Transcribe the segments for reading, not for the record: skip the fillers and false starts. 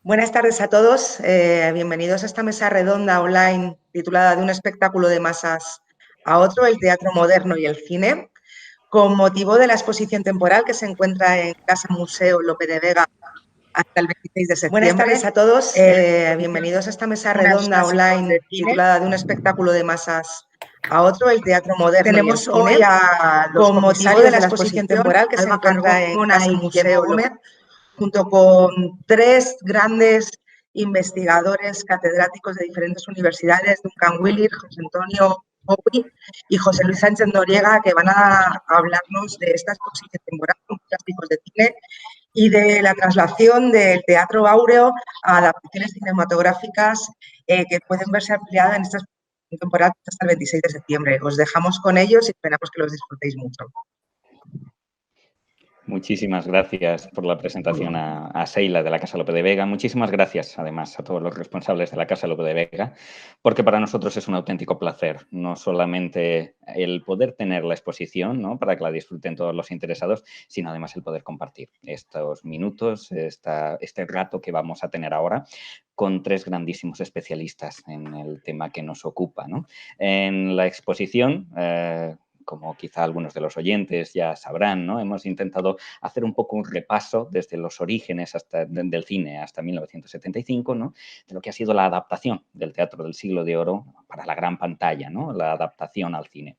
Buenas tardes a todos. Bienvenidos a esta mesa redonda online titulada De un espectáculo de masas a otro, el teatro moderno y el cine, con motivo de la exposición temporal que se encuentra en Casa Museo Lope de Vega hasta el 26 de septiembre. Buenas tardes a todos. Bienvenidos a esta mesa redonda online titulada De un espectáculo de masas a otro, el teatro moderno y el cine. Tenemos hoy a los con motivo de la exposición temporal que se encuentra en Casa Museo Lope, junto con tres grandes investigadores catedráticos de diferentes universidades, Duncan Willir, José Antonio Bowie y José Luis Sánchez Noriega, que van a hablarnos de esta exposición temporal con muchos tipos de cine y de la traslación del teatro áureo a adaptaciones cinematográficas que pueden verse ampliadas en esta exposición temporal hasta el 26 de septiembre. Os dejamos con ellos y esperamos que los disfrutéis mucho. Muchísimas gracias por la presentación a Sheila de la Casa Lope de Vega. Muchísimas gracias, además, a todos los responsables de la Casa Lope de Vega, porque para nosotros es un auténtico placer, no solamente el poder tener la exposición, ¿no?, para que la disfruten todos los interesados, sino además el poder compartir estos minutos, este rato que vamos a tener ahora con tres grandísimos especialistas en el tema que nos ocupa, ¿no? En la exposición, como quizá algunos de los oyentes ya sabrán, ¿no?, hemos intentado hacer un poco un repaso desde los orígenes del cine hasta 1975, ¿no?, de lo que ha sido la adaptación del teatro del siglo de oro para la gran pantalla, ¿no?, la adaptación al cine.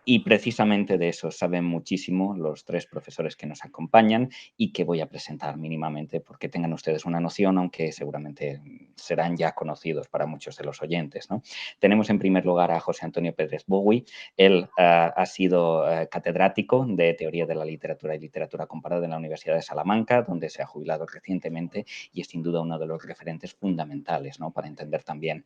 Y precisamente de eso saben muchísimo los tres profesores que nos acompañan y que voy a presentar mínimamente porque tengan ustedes una noción, aunque seguramente serán ya conocidos para muchos de los oyentes, ¿no? Tenemos en primer lugar a José Antonio Pérez Bowie. Él ha sido catedrático de Teoría de la Literatura y Literatura Comparada en la Universidad de Salamanca, donde se ha jubilado recientemente y es sin duda uno de los referentes fundamentales, ¿no?, para entender también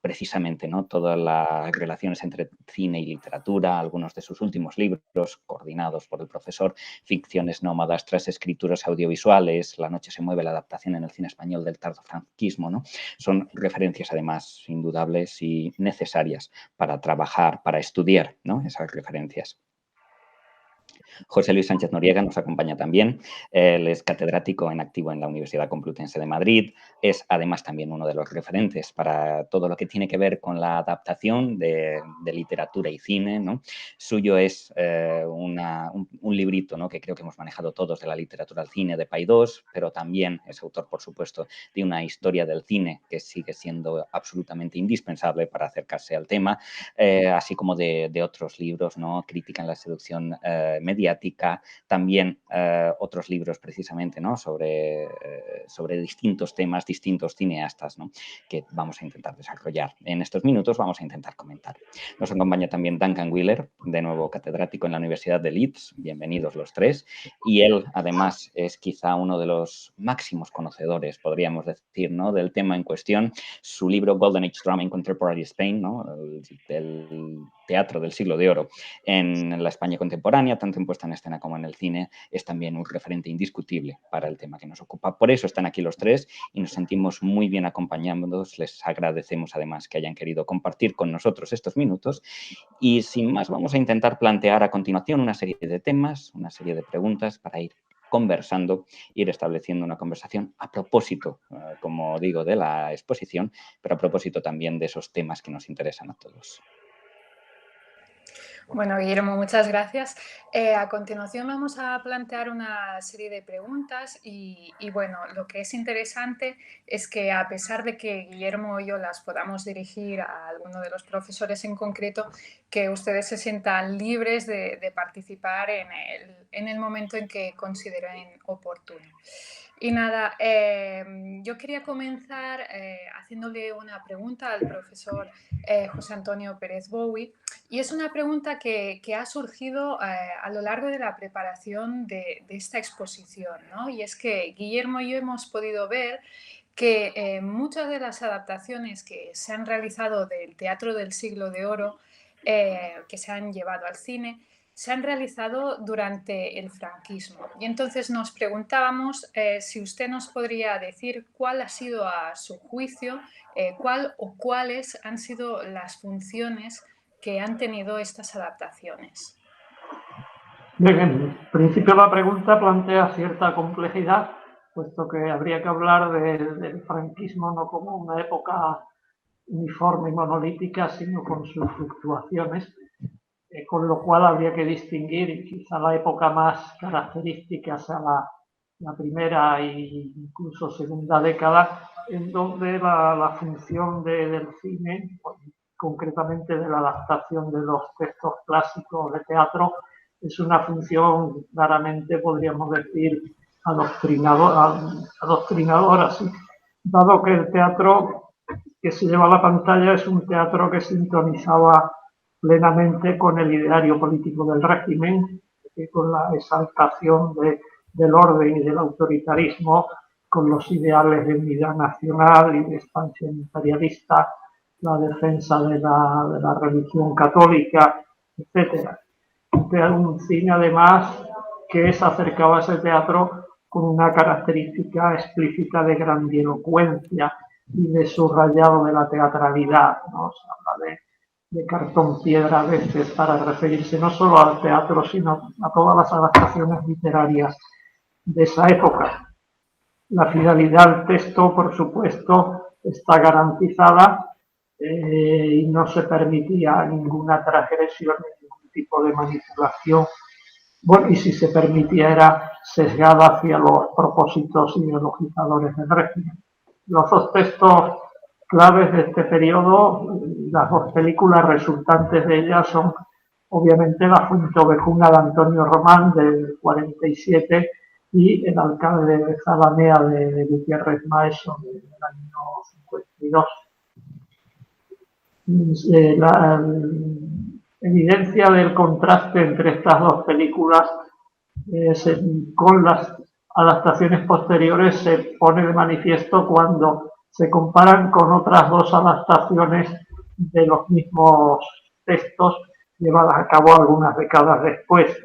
precisamente, ¿no?, todas las relaciones entre cine y literatura, algunos de sus últimos libros coordinados por el profesor, Ficciones nómadas tras escrituras audiovisuales, La noche se mueve, la adaptación en el cine español del tardofranquismo, ¿no? Son referencias además indudables y necesarias para trabajar, para estudiar, ¿no?, esas referencias. José Luis Sánchez Noriega nos acompaña también. Él es catedrático en activo en la Universidad Complutense de Madrid. Es además también uno de los referentes para todo lo que tiene que ver con la adaptación de literatura y cine, ¿no? Suyo es un librito, ¿no?, que creo que hemos manejado todos, de la literatura al cine, de Paidós, pero también es autor, por supuesto, de una historia del cine que sigue siendo absolutamente indispensable para acercarse al tema, así como de otros libros, ¿no?, Crítica en la seducción mediática, también otros libros precisamente, ¿no?, sobre distintos temas, distintos cineastas, ¿no?, que vamos a intentar desarrollar. En estos minutos vamos a intentar comentar. Nos acompaña también Duncan Willir, de nuevo catedrático en la Universidad de Leeds. Bienvenidos los tres. Y él, además, es quizá uno de los máximos conocedores, podríamos decir, ¿no?, del tema en cuestión. Su libro Golden Age Drama in Contemporary Spain, ¿no?, el teatro del siglo de oro en la España contemporánea, tanto en puesta en escena como en el cine, es también un referente indiscutible para el tema que nos ocupa. Por eso están aquí los tres y nos sentimos muy bien acompañándonos. Les agradecemos además que hayan querido compartir con nosotros estos minutos y sin más vamos a intentar plantear a continuación una serie de temas, una serie de preguntas para ir conversando, ir estableciendo una conversación a propósito, como digo, de la exposición, pero a propósito también de esos temas que nos interesan a todos. Bueno, Guillermo, muchas gracias. A continuación vamos a plantear una serie de preguntas y bueno, lo que es interesante es que a pesar de que Guillermo y yo las podamos dirigir a alguno de los profesores en concreto, que ustedes se sientan libres de participar en el momento en que consideren oportuno. Y nada, yo quería comenzar haciéndole una pregunta al profesor José Antonio Pérez Bowie. Y es una pregunta que ha surgido a lo largo de la preparación de esta exposición, ¿no? Y es que Guillermo y yo hemos podido ver que muchas de las adaptaciones que se han realizado del teatro del siglo de oro, que se han llevado al cine, se han realizado durante el franquismo. Y entonces nos preguntábamos si usted nos podría decir cuál ha sido, a su juicio, cuál o cuáles han sido las funciones que han tenido estas adaptaciones. Bien, en principio la pregunta plantea cierta complejidad puesto que habría que hablar del franquismo no como una época uniforme y monolítica, sino con sus fluctuaciones, con lo cual habría que distinguir, y quizá la época más característica sea la primera e incluso segunda década, en donde la función del cine, concretamente de la adaptación de los textos clásicos de teatro, es una función claramente, podríamos decir, adoctrinadora, sí, dado que el teatro que se lleva a la pantalla es un teatro que sintonizaba plenamente con el ideario político del régimen, con la exaltación del orden y del autoritarismo, con los ideales de unidad nacional y de expansión imperialista, la defensa de la religión católica, etc. Un cine, además, que se acercaba a ese teatro con una característica explícita de grandilocuencia y de subrayado de la teatralidad, ¿no? Se habla de cartón piedra a veces para referirse no solo al teatro, sino a todas las adaptaciones literarias de esa época. La fidelidad al texto, por supuesto, está garantizada y no se permitía ninguna transgresión, ningún tipo de manipulación. Bueno, y si se permitía era sesgada hacia los propósitos ideologizadores del régimen. Los dos textos claves de este periodo, las dos películas resultantes de ellas son obviamente La Fuente Ovejuna de Antonio Román del 47 y El alcalde de Zalamea de Gutiérrez Maeso del año 52. La evidencia del contraste entre estas dos películas con las adaptaciones posteriores se pone de manifiesto cuando se comparan con otras dos adaptaciones de los mismos textos llevadas a cabo algunas décadas después.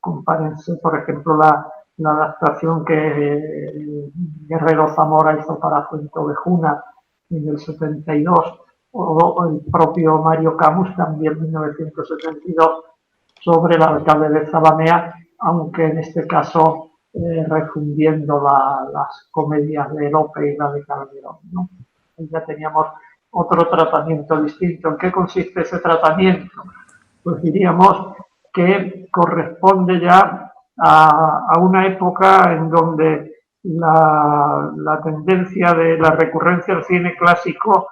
Compárense, por ejemplo, la adaptación que Guerrero Zamora hizo para Fuente Ovejuna en el 72, o el propio Mario Camus también en 1972 sobre el alcalde de Zalamea, aunque en este caso refundiendo las comedias de Lope y la de Calderón, ¿no? Ya teníamos otro tratamiento distinto. ¿En qué consiste ese tratamiento? Pues diríamos que corresponde ya a una época en donde la tendencia de la recurrencia al cine clásico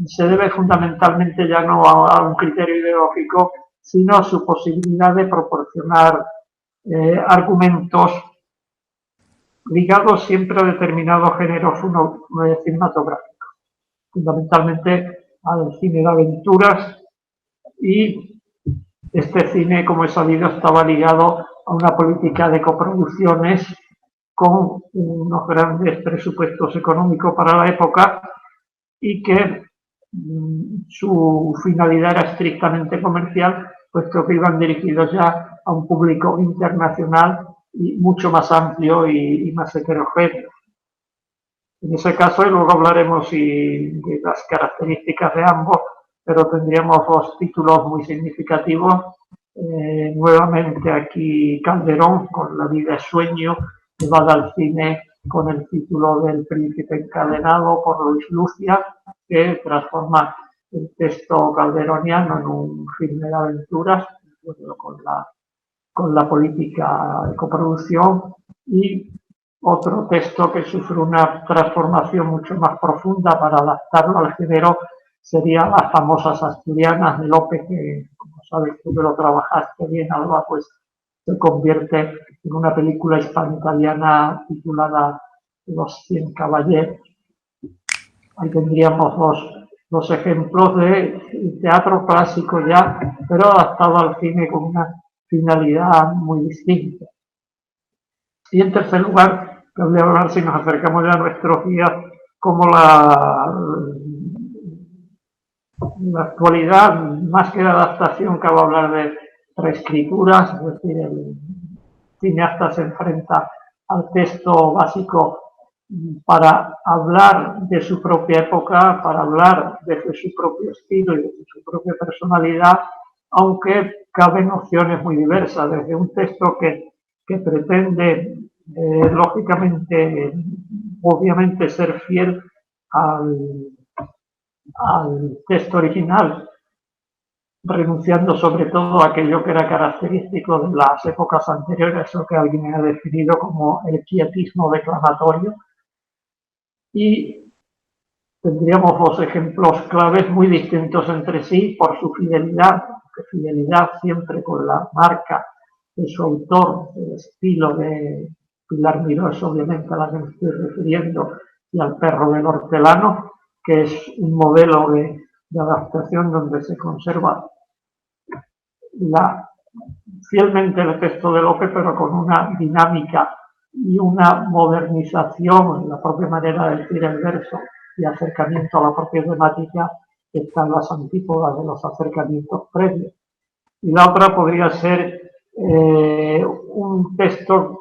se debe fundamentalmente ya no a un criterio ideológico, sino a su posibilidad de proporcionar argumentos ligados siempre a determinados géneros cinematográficos, fundamentalmente al cine de aventuras, y este cine, como he sabido, estaba ligado a una política de coproducciones con unos grandes presupuestos económicos para la época y que su finalidad era estrictamente comercial, puesto que iban dirigidos ya a un público internacional y mucho más amplio y más heterogéneo. En ese caso, y luego hablaremos de las características de ambos, pero tendríamos dos títulos muy significativos. Nuevamente aquí Calderón, con La vida es sueño, llevada al cine con el título del Príncipe encadenado por Luis Lucia, que transforma el texto calderoniano en un filme de aventuras, con la política de coproducción, y otro texto que sufre una transformación mucho más profunda para adaptarlo al género sería Las famosas asturianas de Lope, que, como sabes tú que lo trabajaste bien, Alba, pues se convierte en una película hispano-italiana titulada Los 100 caballeros. Ahí tendríamos dos ejemplos de teatro clásico ya, pero adaptado al cine con una finalidad muy distinta. Y en tercer lugar, voy a hablar, si nos acercamos ya a nuestros días, como la actualidad, más que de adaptación, que va a hablar de reescrituras, es decir, el cineasta se enfrenta al texto básico para hablar de su propia época, para hablar desde su propio estilo y desde su propia personalidad, aunque caben opciones muy diversas, desde un texto que pretende lógicamente, obviamente ser fiel al texto original, renunciando sobre todo a aquello que era característico de las épocas anteriores, lo que alguien ha definido como el quietismo declamatorio. Y tendríamos dos ejemplos claves muy distintos entre sí por su fidelidad, siempre con la marca de su autor, el estilo de Pilar Miró es obviamente a la que me estoy refiriendo, y al Perro del Hortelano, que es un modelo de adaptación donde se conserva fielmente el texto de Lope, pero con una dinámica y una modernización en la propia manera de decir el verso y acercamiento a la propia temática que están las antípodas de los acercamientos previos. Y la otra podría ser un texto,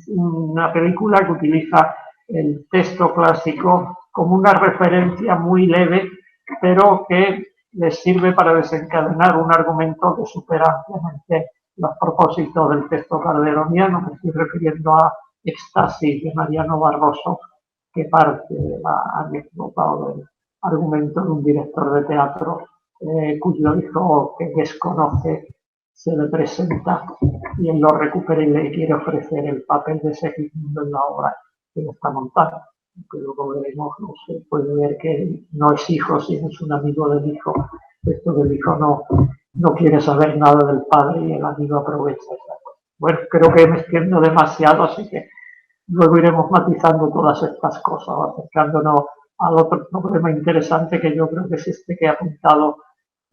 una película que utiliza el texto clásico como una referencia muy leve, pero que les sirve para desencadenar un argumento que supera ampliamente los propósitos del texto calderoniano. Me estoy refiriendo a Éxtasis de Mariano Barroso, que parte de la anécdota o del argumento de un director de teatro cuyo hijo que desconoce se le presenta y él lo recupera y le quiere ofrecer el papel de Segismundo en la obra que está montada. Que luego veremos, no se puede ver que no es hijo, sino es un amigo del hijo. Esto del hijo no quiere saber nada del padre y el amigo aprovecha esa cosa. Bueno, creo que me extiendo demasiado, así que luego iremos matizando todas estas cosas, acercándonos al otro problema interesante que yo creo que es este que he apuntado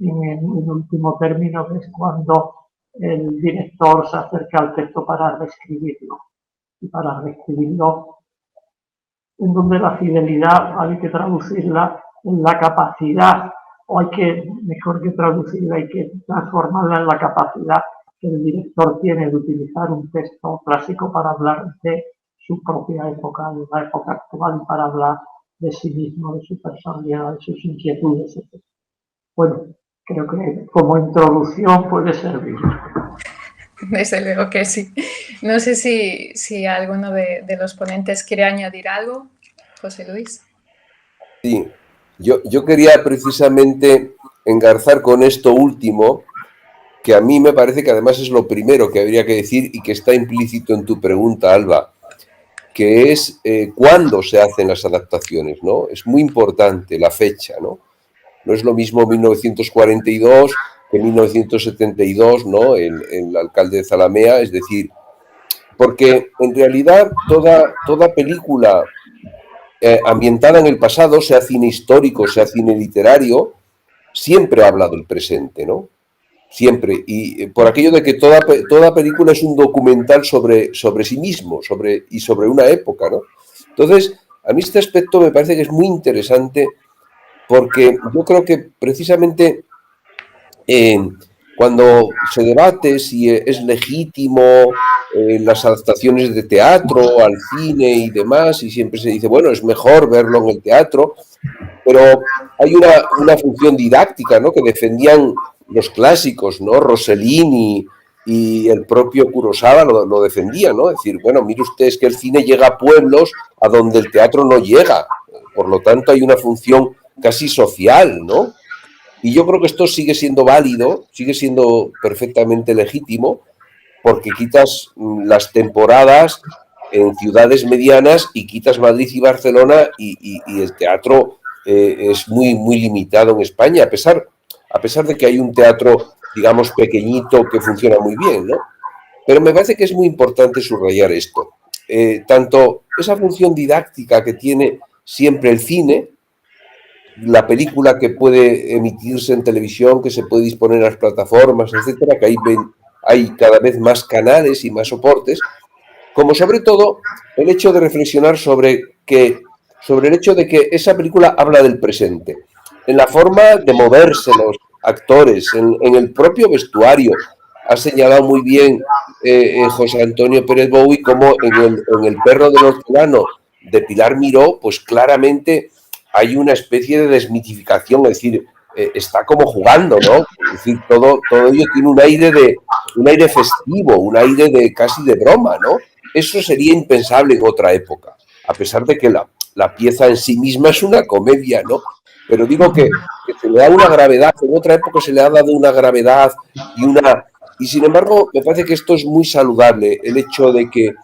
en último término, que es cuando el director se acerca al texto para reescribirlo. Y para reescribirlo, en donde la fidelidad hay que traducirla en la capacidad, o mejor que traducirla, hay que transformarla en la capacidad que el director tiene de utilizar un texto clásico para hablar de su propia época, de la época actual, y para hablar de sí mismo, de su personalidad, de sus inquietudes, etc. Bueno, creo que como introducción puede servir. Desde luego que sí. No sé si alguno de los ponentes quiere añadir algo. José Luis. Sí, yo quería precisamente engarzar con esto último, que a mí me parece que además es lo primero que habría que decir y que está implícito en tu pregunta, Alba, que es cuándo se hacen las adaptaciones, ¿no? Es muy importante la fecha, ¿no? No es lo mismo 1942 que 1972, ¿no? El alcalde de Zalamea, es decir, porque en realidad toda película ambientada en el pasado, sea cine histórico, sea cine literario, siempre habla del presente, ¿no? Siempre. Y por aquello de que toda película es un documental sobre sí mismo y sobre una época, ¿no? Entonces, a mí este aspecto me parece que es muy interesante porque yo creo que precisamente cuando se debate si es legítimo las adaptaciones de teatro al cine y demás, y siempre se dice, bueno, es mejor verlo en el teatro, pero hay una función didáctica, ¿no?, que defendían los clásicos, ¿no? Rossellini y el propio Kurosawa lo defendían, ¿no? Es decir, bueno, mire usted, es que el cine llega a pueblos a donde el teatro no llega, por lo tanto hay una función casi social, ¿no? Y yo creo que esto sigue siendo válido, sigue siendo perfectamente legítimo, porque quitas las temporadas en ciudades medianas y quitas Madrid y Barcelona y el teatro es muy, muy limitado en España, a pesar de que hay un teatro, digamos, pequeñito que funciona muy bien, ¿no? Pero me parece que es muy importante subrayar esto. Tanto esa función didáctica que tiene siempre el cine, la película que puede emitirse en televisión, que se puede disponer en las plataformas, etcétera, que hay cada vez más canales y más soportes, como sobre todo el hecho de reflexionar sobre el hecho de que esa película habla del presente, en la forma de moverse los actores, en el propio vestuario. Ha señalado muy bien José Antonio Pérez Bowie como en el Perro del Hortelano de Pilar Miró, pues claramente hay una especie de desmitificación, es decir, está como jugando, ¿no? Es decir, todo ello tiene un aire festivo, un aire casi de broma, ¿no? eso sería impensable en otra época, a pesar de que la pieza en sí misma es una comedia, ¿no? Pero digo que se le da una gravedad, en otra época se le ha dado una gravedad y sin embargo me parece que esto es muy saludable, el hecho de que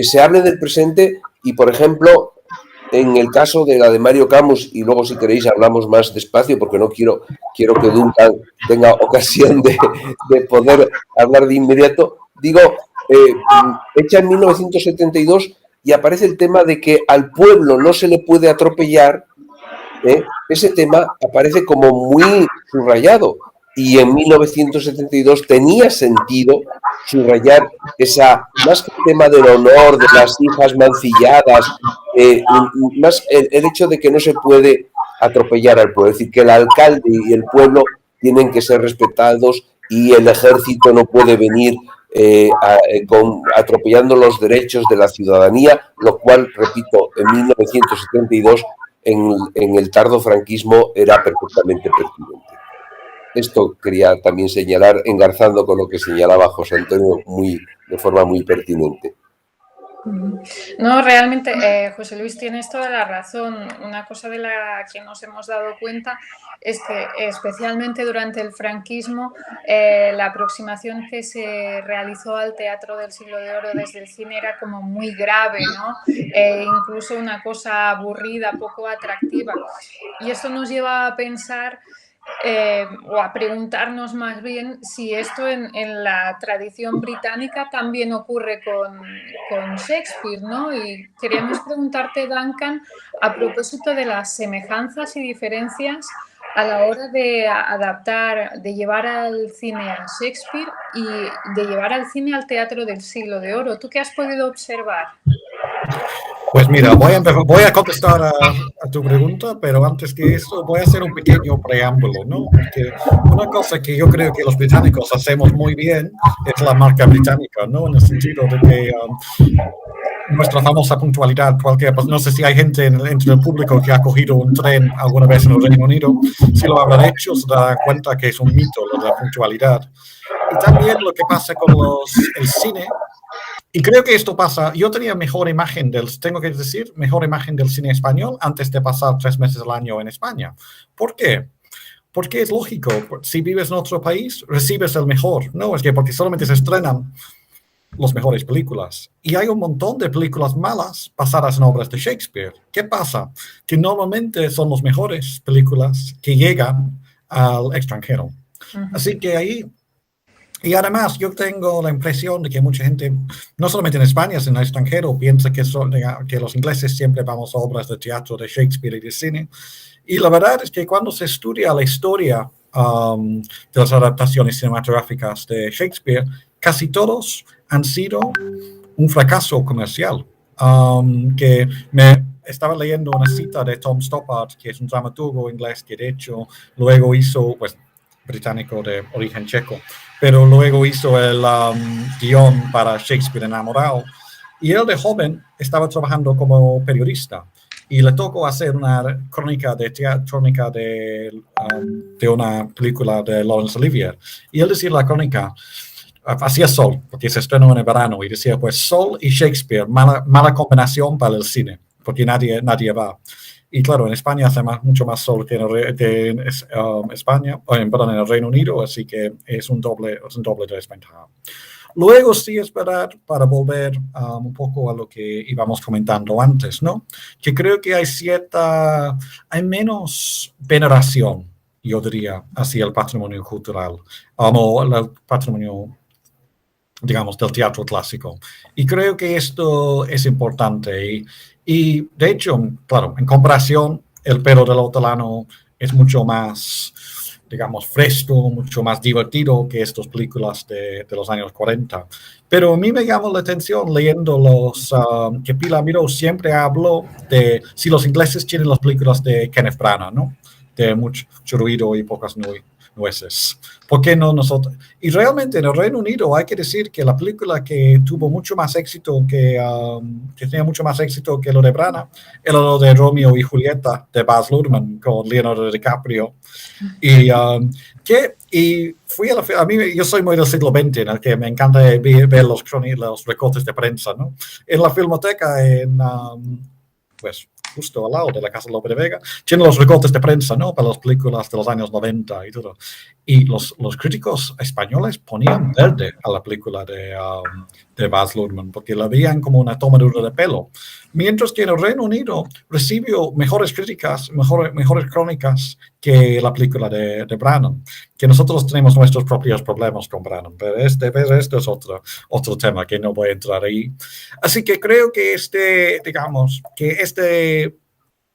se hable del presente y, por ejemplo, en el caso de la de Mario Camus, y luego si queréis hablamos más despacio porque no quiero que Duncan tenga ocasión de poder hablar de inmediato, digo, hecha en 1972 y aparece el tema de que al pueblo no se le puede atropellar, ese tema aparece como muy subrayado y en 1972 tenía sentido subrayar más que el tema del honor, de las hijas mancilladas, más el hecho de que no se puede atropellar al pueblo, es decir, que el alcalde y el pueblo tienen que ser respetados y el ejército no puede venir atropellando los derechos de la ciudadanía, lo cual, repito, en 1972 en el tardo franquismo era perfectamente pertinente. Esto quería también señalar, engarzando con lo que señalaba José Antonio de forma muy pertinente. No, realmente, José Luis, tienes toda la razón. Una cosa de la que nos hemos dado cuenta es que, especialmente durante el franquismo, la aproximación que se realizó al teatro del siglo de oro desde el cine era como muy grave, ¿no? Incluso una cosa aburrida, poco atractiva. Y esto nos lleva a pensar o a preguntarnos más bien si esto en la tradición británica también ocurre con Shakespeare, ¿no? Y queríamos preguntarte, Duncan, a propósito de las semejanzas y diferencias a la hora de adaptar, de llevar al cine a Shakespeare y de llevar al cine al teatro del siglo de oro. ¿Tú qué has podido observar? Pues mira, voy a contestar a tu pregunta, pero antes que eso voy a hacer un pequeño preámbulo, ¿no? Porque una cosa que yo creo que los británicos hacemos muy bien es la marca británica, ¿no? En el sentido de que nuestra famosa puntualidad, no sé si hay gente entre el público que ha cogido un tren alguna vez en el Reino Unido, si lo habrán hecho se darán cuenta que es un mito lo de la puntualidad. Y también lo que pasa con el cine. Y creo que esto pasa, yo tenía mejor imagen del cine español antes de pasar 3 meses al año en España. ¿Por qué? Porque es lógico, si vives en otro país, recibes el mejor, ¿no? Es que porque solamente se estrenan las mejores películas. Y hay un montón de películas malas basadas en obras de Shakespeare. ¿Qué pasa? Que normalmente son las mejores películas que llegan al extranjero. Así que ahí... Y además, yo tengo la impresión de que mucha gente, no solamente en España, sino en el extranjero, piensa que los ingleses siempre vamos a obras de teatro de Shakespeare y de cine. Y la verdad es que cuando se estudia la historia de las adaptaciones cinematográficas de Shakespeare, casi todos han sido un fracaso comercial. Que me estaba leyendo una cita de Tom Stoppard, que es un dramaturgo inglés que de hecho luego hizo, pues, británico de origen checo, pero luego hizo el guión para Shakespeare Enamorado. Y él de joven estaba trabajando como periodista y le tocó hacer una crónica de una película de Laurence Olivier. Y él decía la crónica, hacía sol, porque se estrenó en el verano, y decía, pues, sol y Shakespeare, mala combinación para el cine, porque nadie va. Y claro, en España hace mucho más sol que en España, perdón, en el Reino Unido, así que es un doble de desventaja. Luego sí es verdad, para volver un poco a lo que íbamos comentando antes, ¿no? Que creo que hay menos veneración, yo diría, hacia el patrimonio cultural, o el patrimonio, digamos, del teatro clásico. Y creo que esto es importante. Y de hecho, claro, en comparación, El perro del hortelano es mucho más, digamos, fresco, mucho más divertido que estas películas de los años 40. Pero a mí me llamó la atención leyendo que Pilar Miró siempre habló de si los ingleses tienen las películas de Kenneth Branagh, ¿no? De mucho ruido y pocas nueces. ¿Por qué no nosotros? Y realmente en el Reino Unido hay que decir que la película que tuvo mucho más éxito, que tenía mucho más éxito que lo de Branagh, era lo de Romeo y Julieta de Baz Luhrmann con Leonardo DiCaprio. Y fui a mí, yo soy muy del siglo XX, en el que me encanta ver los recortes de prensa, ¿no? En la Filmoteca, pues justo al lado de la Casa Lope de Vega, tiene los recortes de prensa, ¿no? Para las películas de los años 90 y todo. Y los críticos españoles ponían verde a la película de Baz Luhrmann, porque la veían como una tomadura de pelo. Mientras que en el Reino Unido recibió mejores críticas, mejores crónicas que la película de Branagh, que nosotros tenemos nuestros propios problemas con Branagh, pero este es otro tema que no voy a entrar ahí. Así que creo que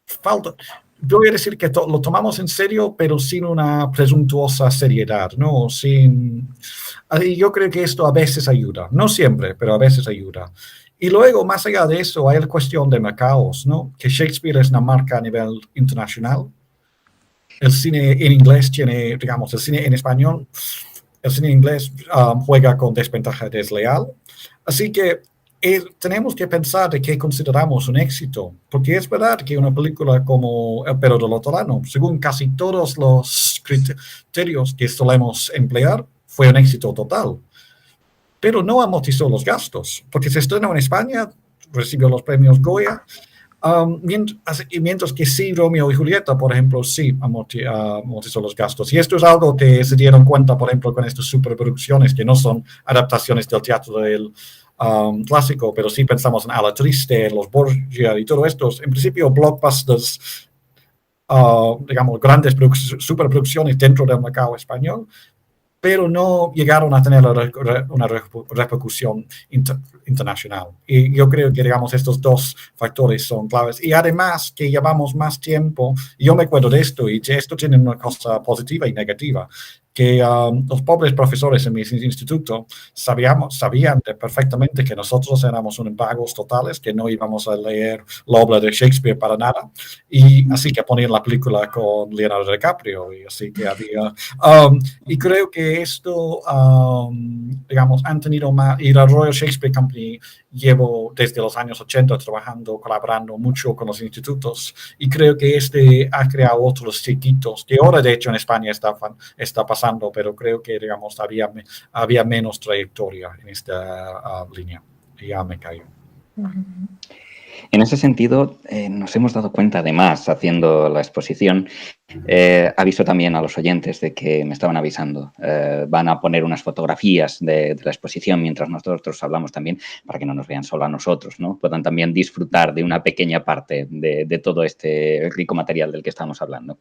falta, voy a decir que lo tomamos en serio, pero sin una presuntuosa seriedad, ¿no? Yo creo que esto a veces ayuda, no siempre, pero a veces ayuda. Y luego, más allá de eso, hay la cuestión de mercados, ¿no? Que Shakespeare es una marca a nivel internacional. El cine en inglés tiene, digamos, el cine en español, el cine en inglés juega con desventaja desleal. Así que tenemos que pensar de qué consideramos un éxito, porque es verdad que una película como El perro del Hortelano, según casi todos los criterios que solemos emplear, fue un éxito total. Pero no amortizó los gastos, porque se estrenó en España, recibió los premios Goya, mientras que sí, Romeo y Julieta, por ejemplo, sí amortizó los gastos. Y esto es algo que se dieron cuenta, por ejemplo, con estas superproducciones que no son adaptaciones del teatro del clásico, pero sí pensamos en A la Triste, Los Borgia y todo esto. En principio, blockbusters, digamos, grandes superproducciones dentro del mercado español, pero no llegaron a tener una repercusión internacional. Y yo creo que, digamos, estos dos factores son claves. Y además que llevamos más tiempo, yo me acuerdo de esto, y esto tiene una cosa positiva y negativa, que los pobres profesores en mi instituto sabían perfectamente que nosotros éramos unos vagos totales, que no íbamos a leer la obra de Shakespeare para nada, y así que ponían la película con Leonardo DiCaprio, y así que había... y creo que esto, digamos, han tenido más... Y la Royal Shakespeare Company llevo desde los años 80 colaborando mucho con los institutos, y creo que ha creado otros chiquitos, que ahora de hecho en España está pasando, pero creo que, digamos, había menos trayectoria en esta línea. Y ya me callo. En ese sentido, nos hemos dado cuenta, además, haciendo la exposición, aviso también a los oyentes de que me estaban avisando. Van a poner unas fotografías de la exposición mientras nosotros hablamos también, para que no nos vean solo a nosotros, ¿no? Puedan también disfrutar de una pequeña parte de todo este rico material del que estamos hablando.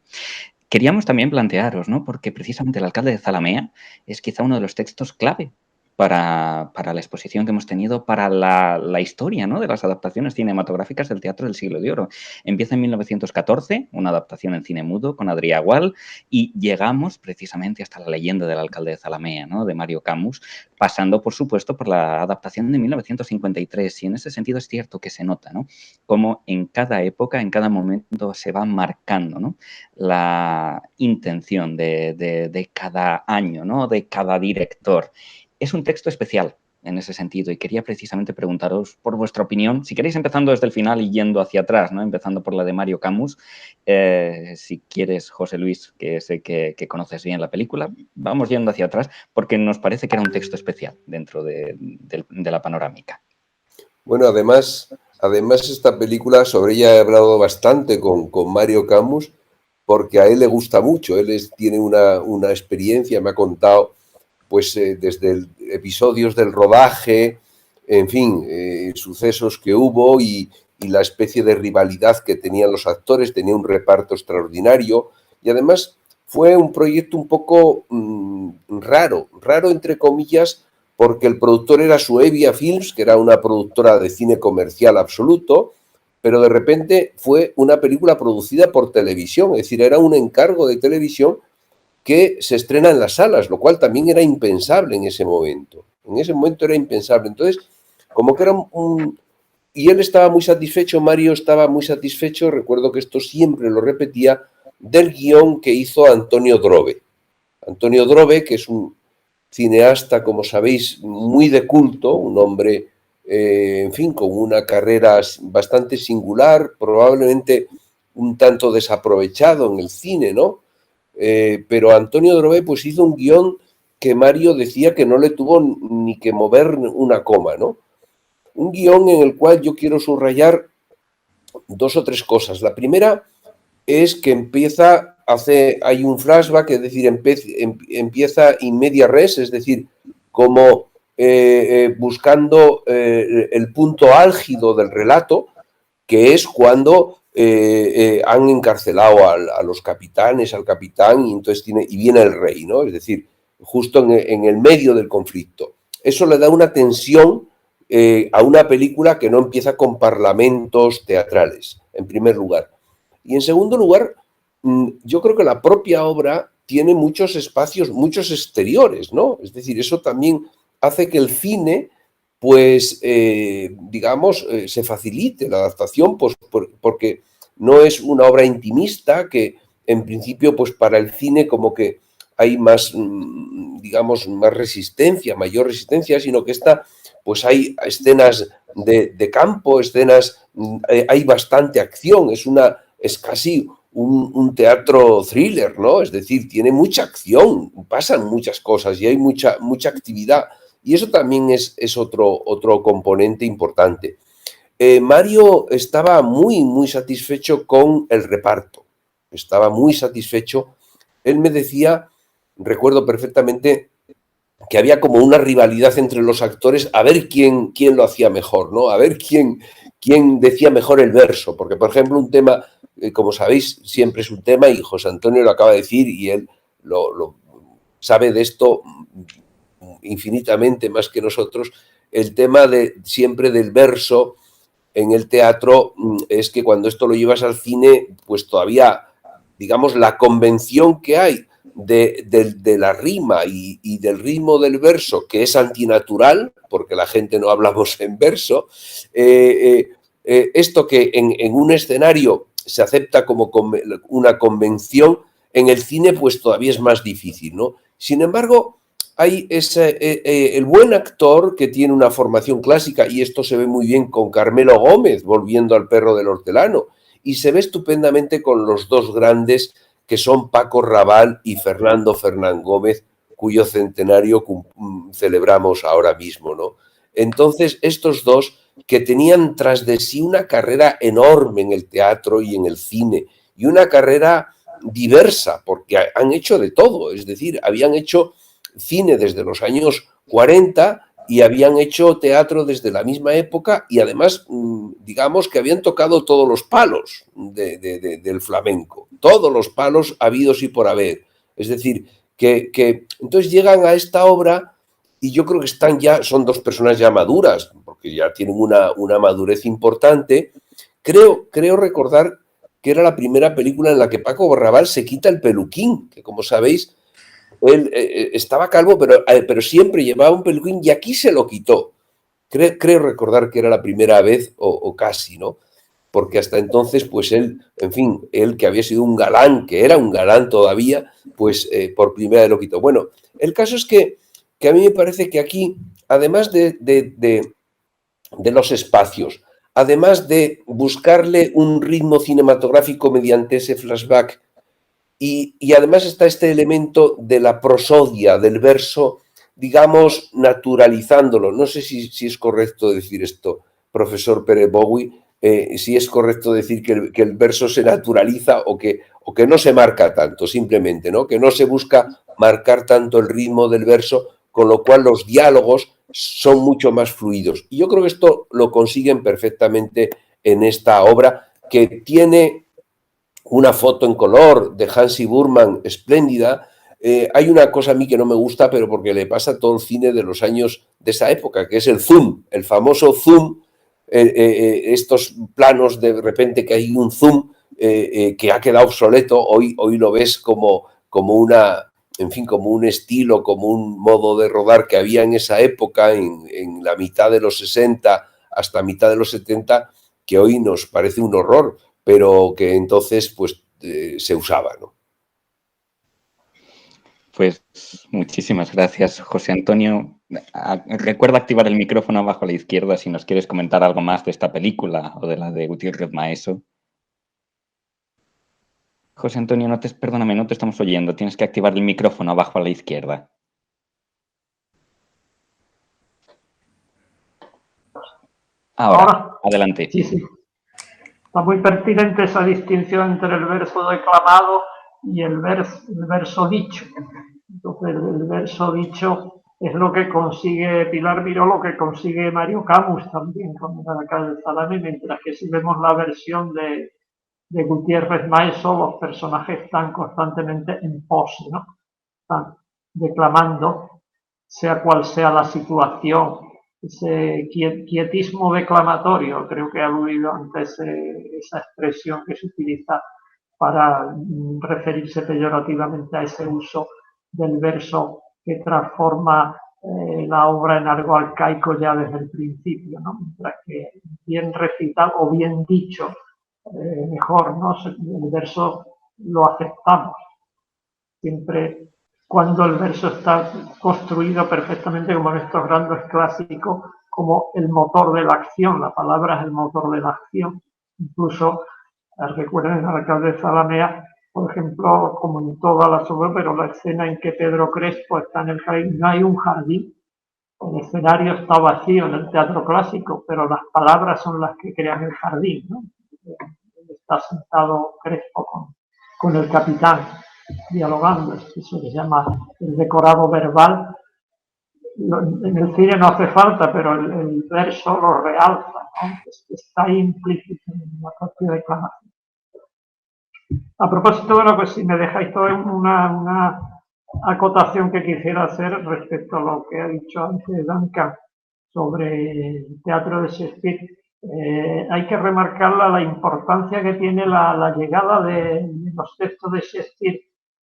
Queríamos también plantearos, ¿no? Porque precisamente El alcalde de Zalamea es quizá uno de los textos clave para la exposición que hemos tenido, para la historia, ¿no?, de las adaptaciones cinematográficas del teatro del siglo de oro. Empieza en 1914, una adaptación en cine mudo con Adrià Gual, y llegamos precisamente hasta La leyenda del alcalde de Zalamea, ¿no?, de Mario Camus, pasando, por supuesto, por la adaptación de 1953. Y en ese sentido es cierto que se nota, ¿no?, cómo en cada época, en cada momento se va marcando, ¿no?, la intención de cada año, ¿no?, de cada director. Es un texto especial en ese sentido, y quería precisamente preguntaros por vuestra opinión, si queréis empezando desde el final y yendo hacia atrás, ¿no?, empezando por la de Mario Camus. Si quieres, José Luis, que sé que conoces bien la película, vamos yendo hacia atrás, porque nos parece que era un texto especial dentro de la panorámica. Bueno, además esta película, sobre ella he hablado bastante con Mario Camus, porque a él le gusta mucho. Él tiene una experiencia, me ha contado, pues desde episodios del rodaje, en fin, sucesos que hubo y la especie de rivalidad que tenían los actores. Tenía un reparto extraordinario, y además fue un proyecto un poco raro entre comillas, porque el productor era Suevia Films, que era una productora de cine comercial absoluto, pero de repente fue una película producida por televisión, es decir, era un encargo de televisión que se estrena en las salas, lo cual también era impensable en ese momento. En ese momento era impensable. Entonces, como que era y él estaba muy satisfecho, Mario estaba muy satisfecho, recuerdo que esto siempre lo repetía, del guión que hizo Antonio Drobe. Antonio Drobe, que es un cineasta, como sabéis, muy de culto, un hombre, en fin, con una carrera bastante singular, probablemente un tanto desaprovechado en el cine, ¿no? Pero Antonio Drobe pues hizo un guión que Mario decía que no le tuvo ni que mover una coma, ¿no? Un guión en el cual yo quiero subrayar 2 o 3 cosas. La primera es que hay un flashback, es decir, empieza in media res, es decir, como buscando el punto álgido del relato, que es cuando han encarcelado a los capitanes, al capitán, y entonces viene el rey, ¿no? Es decir, justo en el medio del conflicto. Eso le da una tensión a una película que no empieza con parlamentos teatrales, en primer lugar. Y en segundo lugar, yo creo que la propia obra tiene muchos espacios, muchos exteriores, ¿no? Es decir, eso también hace que el cine, pues, digamos, se facilite la adaptación, pues, porque no es una obra intimista que, en principio, pues para el cine como que hay más, digamos, más resistencia, mayor resistencia, sino que pues hay escenas de campo, hay bastante acción, es casi un teatro thriller, ¿no? Es decir, tiene mucha acción, pasan muchas cosas y hay mucha actividad. Y eso también es otro componente importante. Mario estaba muy satisfecho con el reparto. Estaba muy satisfecho. Él me decía, recuerdo perfectamente, que había como una rivalidad entre los actores a ver quién lo hacía mejor, ¿no? A ver quién decía mejor el verso. Porque, por ejemplo, un tema, como sabéis, siempre es un tema, y José Antonio lo acaba de decir, y él lo sabe de esto infinitamente más que nosotros, el tema siempre del verso en el teatro es que cuando esto lo llevas al cine, pues todavía, digamos, la convención que hay de la rima y del ritmo del verso, que es antinatural, porque la gente no hablamos en verso, esto que en un escenario se acepta como una convención, en el cine pues todavía es más difícil, ¿no? Sin embargo, hay el buen actor que tiene una formación clásica, y esto se ve muy bien con Carmelo Gómez, volviendo al Perro del Hortelano, y se ve estupendamente con los 2 grandes que son Paco Rabanne y Fernando Fernán Gómez, cuyo centenario celebramos ahora mismo, ¿no? Entonces, estos 2 que tenían tras de sí una carrera enorme en el teatro y en el cine, y una carrera diversa, porque han hecho de todo, es decir, habían hecho cine desde los años 40 y habían hecho teatro desde la misma época, y además, digamos que habían tocado todos los palos del flamenco, todos los palos habidos y por haber. Es decir, que entonces llegan a esta obra y yo creo que son 2 personas ya maduras, porque ya tienen una madurez importante. Creo recordar que era la primera película en la que Paco Rabanne se quita el peluquín, que como sabéis, él estaba calvo, pero siempre llevaba un peluquín, y aquí se lo quitó. Creo recordar que era la primera vez, o casi, ¿no? Porque hasta entonces, pues él, en fin, él que había sido un galán, que era un galán todavía, pues por primera vez lo quitó. Bueno, el caso es que a mí me parece que aquí, además de los espacios, además de buscarle un ritmo cinematográfico mediante ese flashback, y además está este elemento de la prosodia, del verso, digamos, naturalizándolo. No sé si es correcto decir esto, profesor Pérez Bowie, si es correcto decir que el verso se naturaliza o que no se marca tanto, simplemente, ¿no? Que no se busca marcar tanto el ritmo del verso, con lo cual los diálogos son mucho más fluidos. Y yo creo que esto lo consiguen perfectamente en esta obra, que tiene una foto en color de Hansi Burman espléndida. Hay una cosa a mí que no me gusta, pero porque le pasa a todo el cine de los años de esa época, que es el zoom, el famoso zoom, estos planos de repente que hay un zoom que ha quedado obsoleto. Hoy lo ves como como un estilo, como un modo de rodar que había en esa época, en la mitad de los 60 hasta mitad de los 70, que hoy nos parece un horror, pero que entonces pues se usaba, ¿no? Pues muchísimas gracias, José Antonio. Recuerda activar el micrófono abajo a la izquierda si nos quieres comentar algo más de esta película o de la de Gutiérrez Maeso. José Antonio, perdóname, no te estamos oyendo. Tienes que activar el micrófono abajo a la izquierda. Ahora, adelante. Sí, sí. Está muy pertinente esa distinción entre el verso declamado y el verso dicho. Entonces, el verso dicho es lo que consigue Pilar Miró, lo que consigue Mario Camus también con la Alcalde de Salame, mientras que si vemos la versión de Gutiérrez Maeso, los personajes están constantemente en pose, ¿no? Están declamando, sea cual sea la situación, ese quietismo declamatorio, creo que ha aludido antes esa expresión que se utiliza para referirse peyorativamente a ese uso del verso que transforma la obra en algo arcaico ya desde el principio, ¿no? Mientras que bien recitado o bien dicho, mejor, ¿no? El verso lo aceptamos. Siempre cuando el verso está construido perfectamente, como en estos grandes clásicos, como el motor de la acción, la palabra es el motor de la acción. Incluso, recuerden en el Alcalde de Zalamea, por ejemplo, como en toda la obra, pero la escena en que Pedro Crespo está en el jardín, no hay un jardín, el escenario está vacío en el teatro clásico, pero las palabras son las que crean el jardín, ¿no? Está sentado Crespo con el capitán, dialogando, eso se llama el decorado verbal. En el cine no hace falta, pero el verso lo realza, ¿no? Está implícito en la propia declamación. A propósito, bueno, pues si me dejáis toda una acotación que quisiera hacer respecto a lo que ha dicho antes Duncan sobre el teatro de Shakespeare, hay que remarcar la importancia que tiene la llegada de los textos de Shakespeare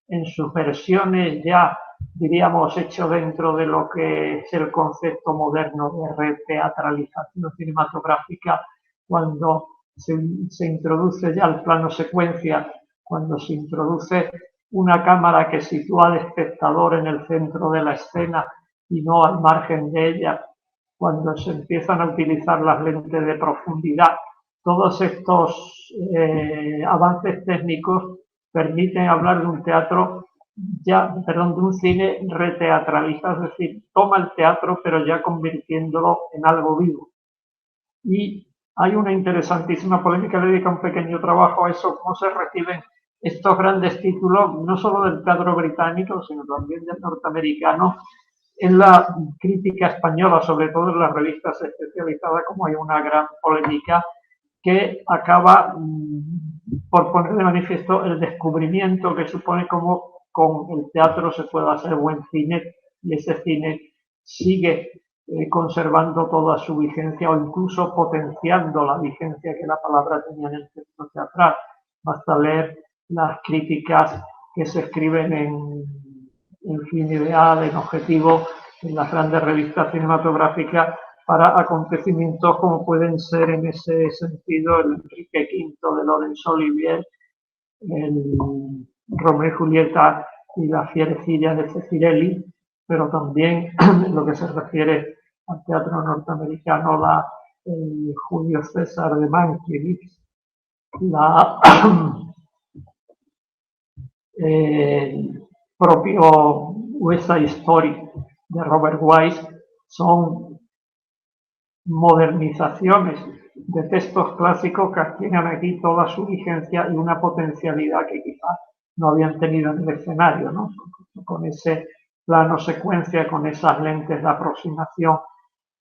en sus versiones ya, diríamos, hecho dentro de lo que es el concepto moderno de reteatralización cinematográfica, cuando se introduce ya el plano secuencia, cuando se introduce una cámara que sitúa al espectador en el centro de la escena y no al margen de ella, cuando se empiezan a utilizar las lentes de profundidad. Todos estos avances técnicos permiten hablar de un teatro de un cine reteatralizado, es decir, toma el teatro pero ya convirtiéndolo en algo vivo. Y hay una interesantísima polémica, le dedica un pequeño trabajo a eso, cómo se reciben estos grandes títulos, no solo del teatro británico, sino también del norteamericano, en la crítica española, sobre todo en las revistas especializadas, como hay una gran polémica que acaba por poner de manifiesto el descubrimiento que supone cómo con el teatro se puede hacer buen cine y ese cine sigue conservando toda su vigencia o incluso potenciando la vigencia que la palabra tenía en el texto teatral. Basta leer las críticas que se escriben en Fin Ideal, en Objetivo, en las grandes revistas cinematográficas para acontecimientos como pueden ser en ese sentido el Enrique V de Laurence Olivier, el Romeo y Julieta y la Fierecilla de Cecirelli, pero también en lo que se refiere al teatro norteamericano, el Julio César de Mankiewicz, el propio West Side Story de Robert Wise, son modernizaciones de textos clásicos que tienen aquí toda su vigencia y una potencialidad que quizás no habían tenido en el escenario, ¿no? Con ese plano secuencia, con esas lentes de aproximación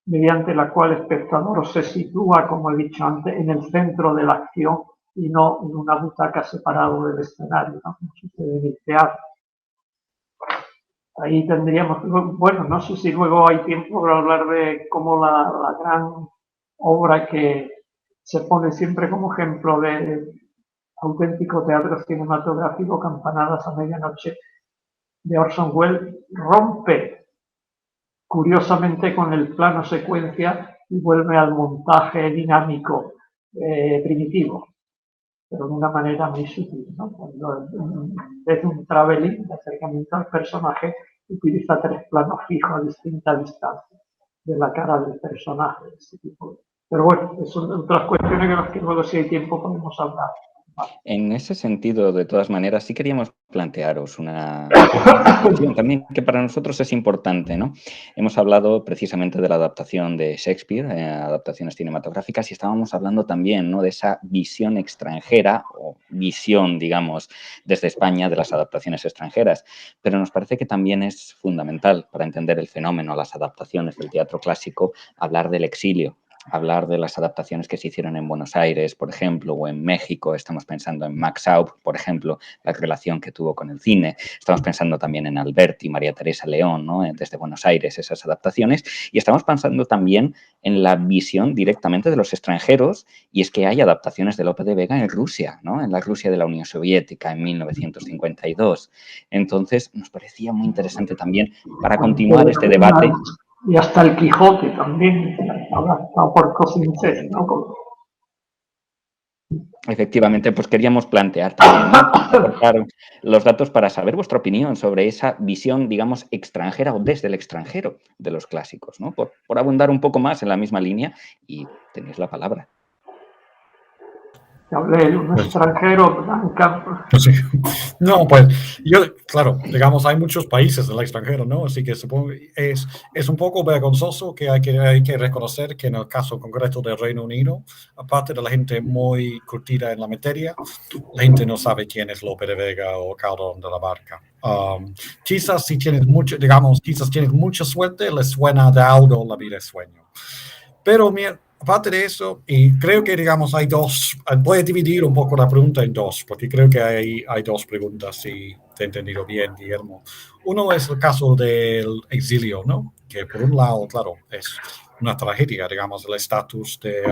mediante la cual el espectador se sitúa, como he dicho antes, en el centro de la acción y no en una butaca separado del escenario, ¿no? Como sucede en el teatro. Ahí tendríamos, bueno, no sé si luego hay tiempo para hablar de cómo la gran obra que se pone siempre como ejemplo de auténtico teatro cinematográfico, Campanadas a medianoche, de Orson Welles, rompe curiosamente con el plano secuencia y vuelve al montaje dinámico primitivo. pero de una manera muy sutil, ¿no? Cuando es un traveling de acercamiento al personaje, utiliza 3 planos fijos a distinta distancia de la cara del personaje, ese tipo. Pero bueno, son otras cuestiones de las que luego, si hay tiempo, podemos hablar. En ese sentido, de todas maneras, sí queríamos plantearos una cuestión también que para nosotros es importante, ¿no? Hemos hablado precisamente de la adaptación de Shakespeare, adaptaciones cinematográficas, y estábamos hablando también, ¿no?, de esa visión extranjera o visión, digamos, desde España de las adaptaciones extranjeras. Pero nos parece que también es fundamental para entender el fenómeno, las adaptaciones del teatro clásico, hablar del exilio. Hablar de las adaptaciones que se hicieron en Buenos Aires, por ejemplo, o en México. Estamos pensando en Max Aub, por ejemplo, la relación que tuvo con el cine. Estamos pensando también en Alberti, María Teresa León, ¿no?, desde Buenos Aires, esas adaptaciones. Y estamos pensando también en la visión directamente de los extranjeros, y es que hay adaptaciones de Lope de Vega en Rusia, ¿no?, en la Rusia de la Unión Soviética en 1952. Entonces, nos parecía muy interesante también para continuar este debate. Y hasta el Quijote también, adaptado por Cosíncez, ¿no? Efectivamente, pues queríamos plantear también, ¿no?, aportar los datos para saber vuestra opinión sobre esa visión, digamos, extranjera o desde el extranjero de los clásicos, ¿no? Por abundar un poco más en la misma línea, y tenéis la palabra. Que hable un extranjero, Blanca. Sí. No, pues yo, claro, digamos, hay muchos países del extranjero, ¿no? Así que supongo es un poco vergonzoso que hay que reconocer que en el caso concreto del Reino Unido, aparte de la gente muy curtida en la materia, la gente no sabe quién es Lope de Vega o Calderón de la Barca. Quizás si tienes mucho, digamos, quizás tienes mucha suerte, les suena de algo La vida es sueño. Pero aparte de eso, y creo que, digamos, hay dos, voy a dividir un poco la pregunta en dos, porque creo que hay dos preguntas, si te he entendido bien, Guillermo. Uno es el caso del exilio, ¿no? Que por un lado, claro, es una tragedia, digamos, el estatus de,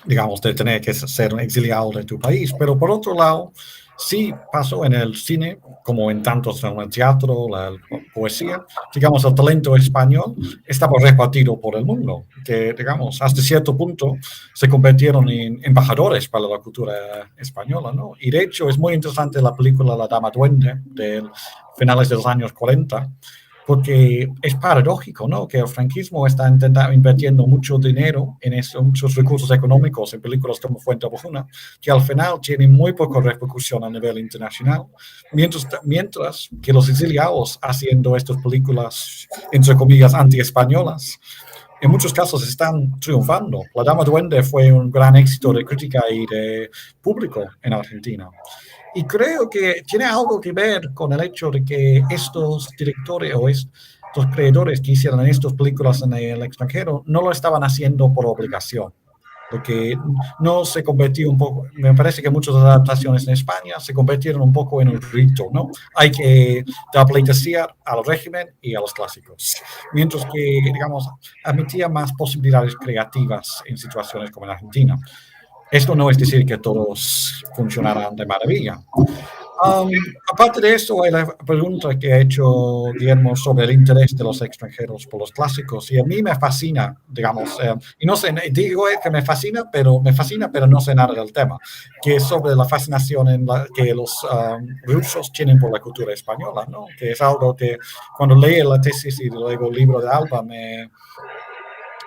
digamos, de tener que ser un exiliado de tu país, pero por otro lado, sí pasó en el cine, como en tantos en el teatro, la poesía, digamos, el talento español estaba repartido por el mundo, que, digamos, hasta cierto punto se convirtieron en embajadores para la cultura española, ¿no? Y de hecho es muy interesante la película La Dama Duende, de finales de los años 40, porque es paradójico, ¿no?, que el franquismo está invirtiendo mucho dinero en eso, muchos recursos económicos en películas como Fuenteovejuna, que al final tienen muy poca repercusión a nivel internacional, mientras que los exiliados haciendo estas películas, entre comillas, anti-españolas, en muchos casos están triunfando. La Dama Duende fue un gran éxito de crítica y de público en Argentina. Y creo que tiene algo que ver con el hecho de que estos directores o estos creadores que hicieron estas películas en el extranjero no lo estaban haciendo por obligación. Porque no se convirtió un poco, me parece que muchas adaptaciones en España se convirtieron un poco en un rito, ¿no? Hay que dar pleitesía al régimen y a los clásicos. Mientras que, digamos, admitía más posibilidades creativas en situaciones como en Argentina. Esto no es decir que todos funcionarán de maravilla. Aparte de eso, hay la pregunta que ha hecho Guillermo sobre el interés de los extranjeros por los clásicos. Y a mí me fascina, digamos, y no sé, digo que me fascina, pero no sé nada del tema, que es sobre la fascinación que los rusos tienen por la cultura española, ¿no? Que es algo que cuando leí la tesis y luego el libro de Alba me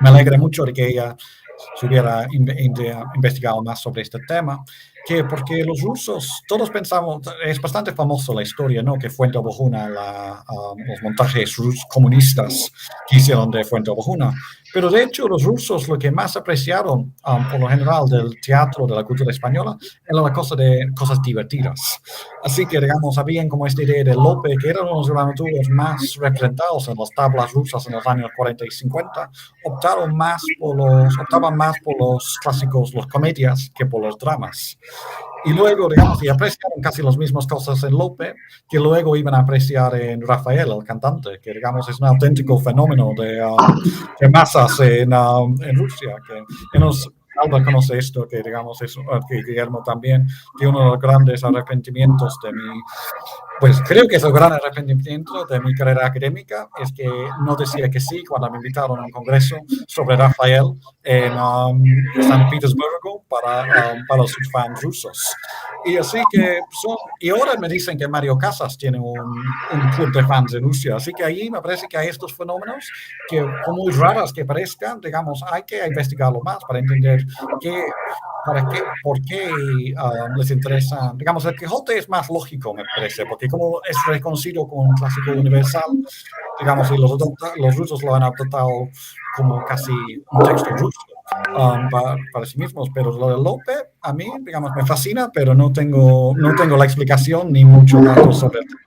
alegra mucho de que ella se hubiera investigado más sobre este tema, porque los rusos, todos pensamos, es bastante famoso la historia, ¿no?, que Fuenteovejuna, los montajes comunistas que hicieron de Fuenteovejuna, pero de hecho los rusos lo que más apreciaron por lo general del teatro, de la cultura española, era la cosa de cosas divertidas. Así que, digamos, habían como esta idea de Lope, que eran unos dramaturgos más representados en las tablas rusas en los años 40 y 50, optaban más por los clásicos, las comedias, que por los dramas. Y luego, digamos, y apreciaron casi las mismas cosas en Lope que luego iban a apreciar en Rafael, el cantante, que, digamos, es un auténtico fenómeno de masas en Rusia, que Alba conoce esto, que digamos eso, que Guillermo también, que uno de los grandes arrepentimientos de mi, pues creo que es el gran arrepentimiento de mi carrera académica, es que no decía que sí cuando me invitaron a un congreso sobre Rafael en San Petersburgo para sus fans rusos. Y así que y ahora me dicen que Mario Casas tiene un club de fans en Rusia, así que ahí me parece que hay estos fenómenos que, por muy raras que parezcan, digamos, hay que investigarlo más para entender por qué les interesa. Digamos, el Quijote es más lógico, me parece, porque como es reconocido como un clásico universal, digamos, y los rusos lo han adoptado como casi un texto ruso para sí mismos, pero lo de Lope a mí, digamos, me fascina, pero no tengo la explicación ni mucho datos sobre el tema.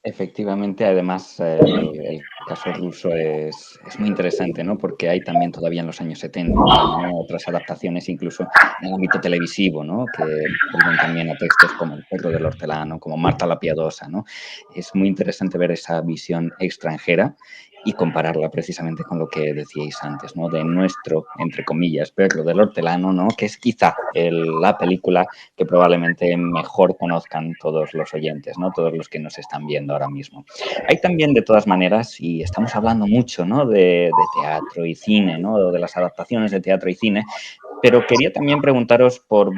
Efectivamente, además, el caso ruso es muy interesante, ¿no? Porque hay también todavía en los años 70, ¿no?, otras adaptaciones, incluso en el ámbito televisivo, ¿no?, que vuelven también a textos como El perro del hortelano, como Marta la piadosa, ¿no? Es muy interesante ver esa visión extranjera y compararla precisamente con lo que decíais antes, ¿no?, de nuestro, entre comillas, perro del hortelano, ¿no?, que es quizá la película que probablemente mejor conozcan todos los oyentes, ¿no?, todos los que nos están viendo ahora mismo. Hay también, de todas maneras, y estamos hablando mucho, ¿no?, de teatro y cine, ¿no?, de las adaptaciones de teatro y cine, pero quería también preguntaros por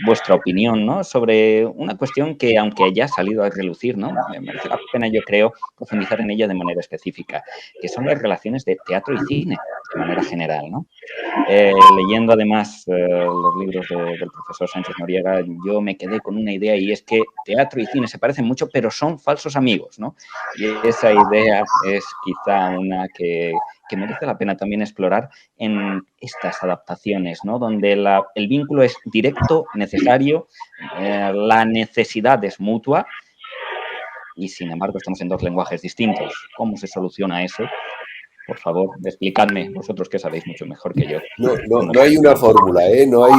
vuestra opinión, ¿no?, sobre una cuestión que, aunque haya salido a relucir, ¿no?, me merece la pena, yo creo, profundizar en ella de manera específica, que son las relaciones de teatro y cine, de manera general, ¿no? Leyendo además los libros del profesor Sánchez Noriega, yo me quedé con una idea, y es que teatro y cine se parecen mucho, pero son falsos amigos, ¿no? Y esa idea es quizá una que merece la pena también explorar en estas adaptaciones, ¿no?, donde el vínculo es directo, necesario, la necesidad es mutua, y sin embargo estamos en dos lenguajes distintos. ¿Cómo se soluciona eso? Por favor, explicadme, vosotros que sabéis mucho mejor que yo. No hay una fórmula, ¿eh? No hay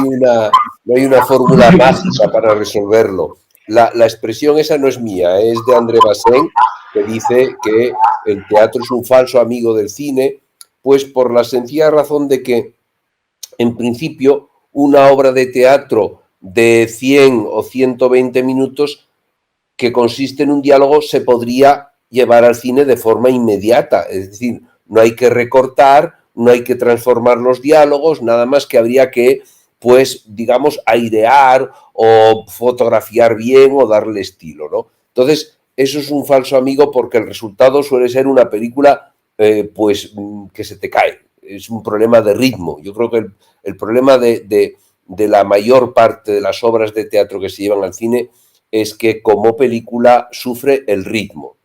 una fórmula mágica para resolverlo. La expresión esa no es mía, es de André Bazin, que dice que el teatro es un falso amigo del cine, pues por la sencilla razón de que, en principio, una obra de teatro de 100 o 120 minutos que consiste en un diálogo se podría llevar al cine de forma inmediata, es decir, no hay que recortar, no hay que transformar los diálogos, nada más que habría que, pues, digamos, airear o fotografiar bien o darle estilo, ¿no? Entonces, eso es un falso amigo porque el resultado suele ser una película, pues, que se te cae. Es un problema de ritmo. Yo creo que el problema de la mayor parte de las obras de teatro que se llevan al cine es que como película sufre el ritmo.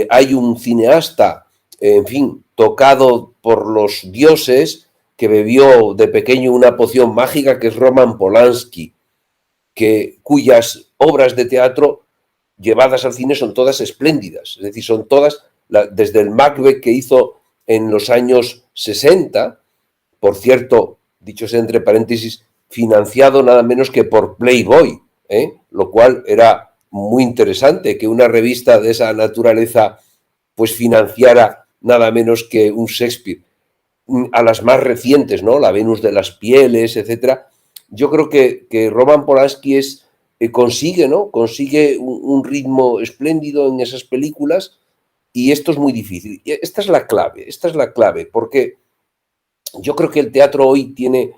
Hay un cineasta, en fin, tocado por los dioses, que bebió de pequeño una poción mágica, que es Roman Polanski, cuyas obras de teatro llevadas al cine son todas espléndidas, es decir, son todas, desde el Macbeth que hizo en los años 60, por cierto, dicho sea entre paréntesis, financiado nada menos que por Playboy, lo cual era muy interesante, que una revista de esa naturaleza pues financiara nada menos que un Shakespeare. A las más recientes, ¿no?, La Venus de las Pieles, etcétera. Yo creo que Roman Polanski consigue un ritmo espléndido en esas películas, y esto es muy difícil. Esta es la clave, porque yo creo que el teatro hoy tiene,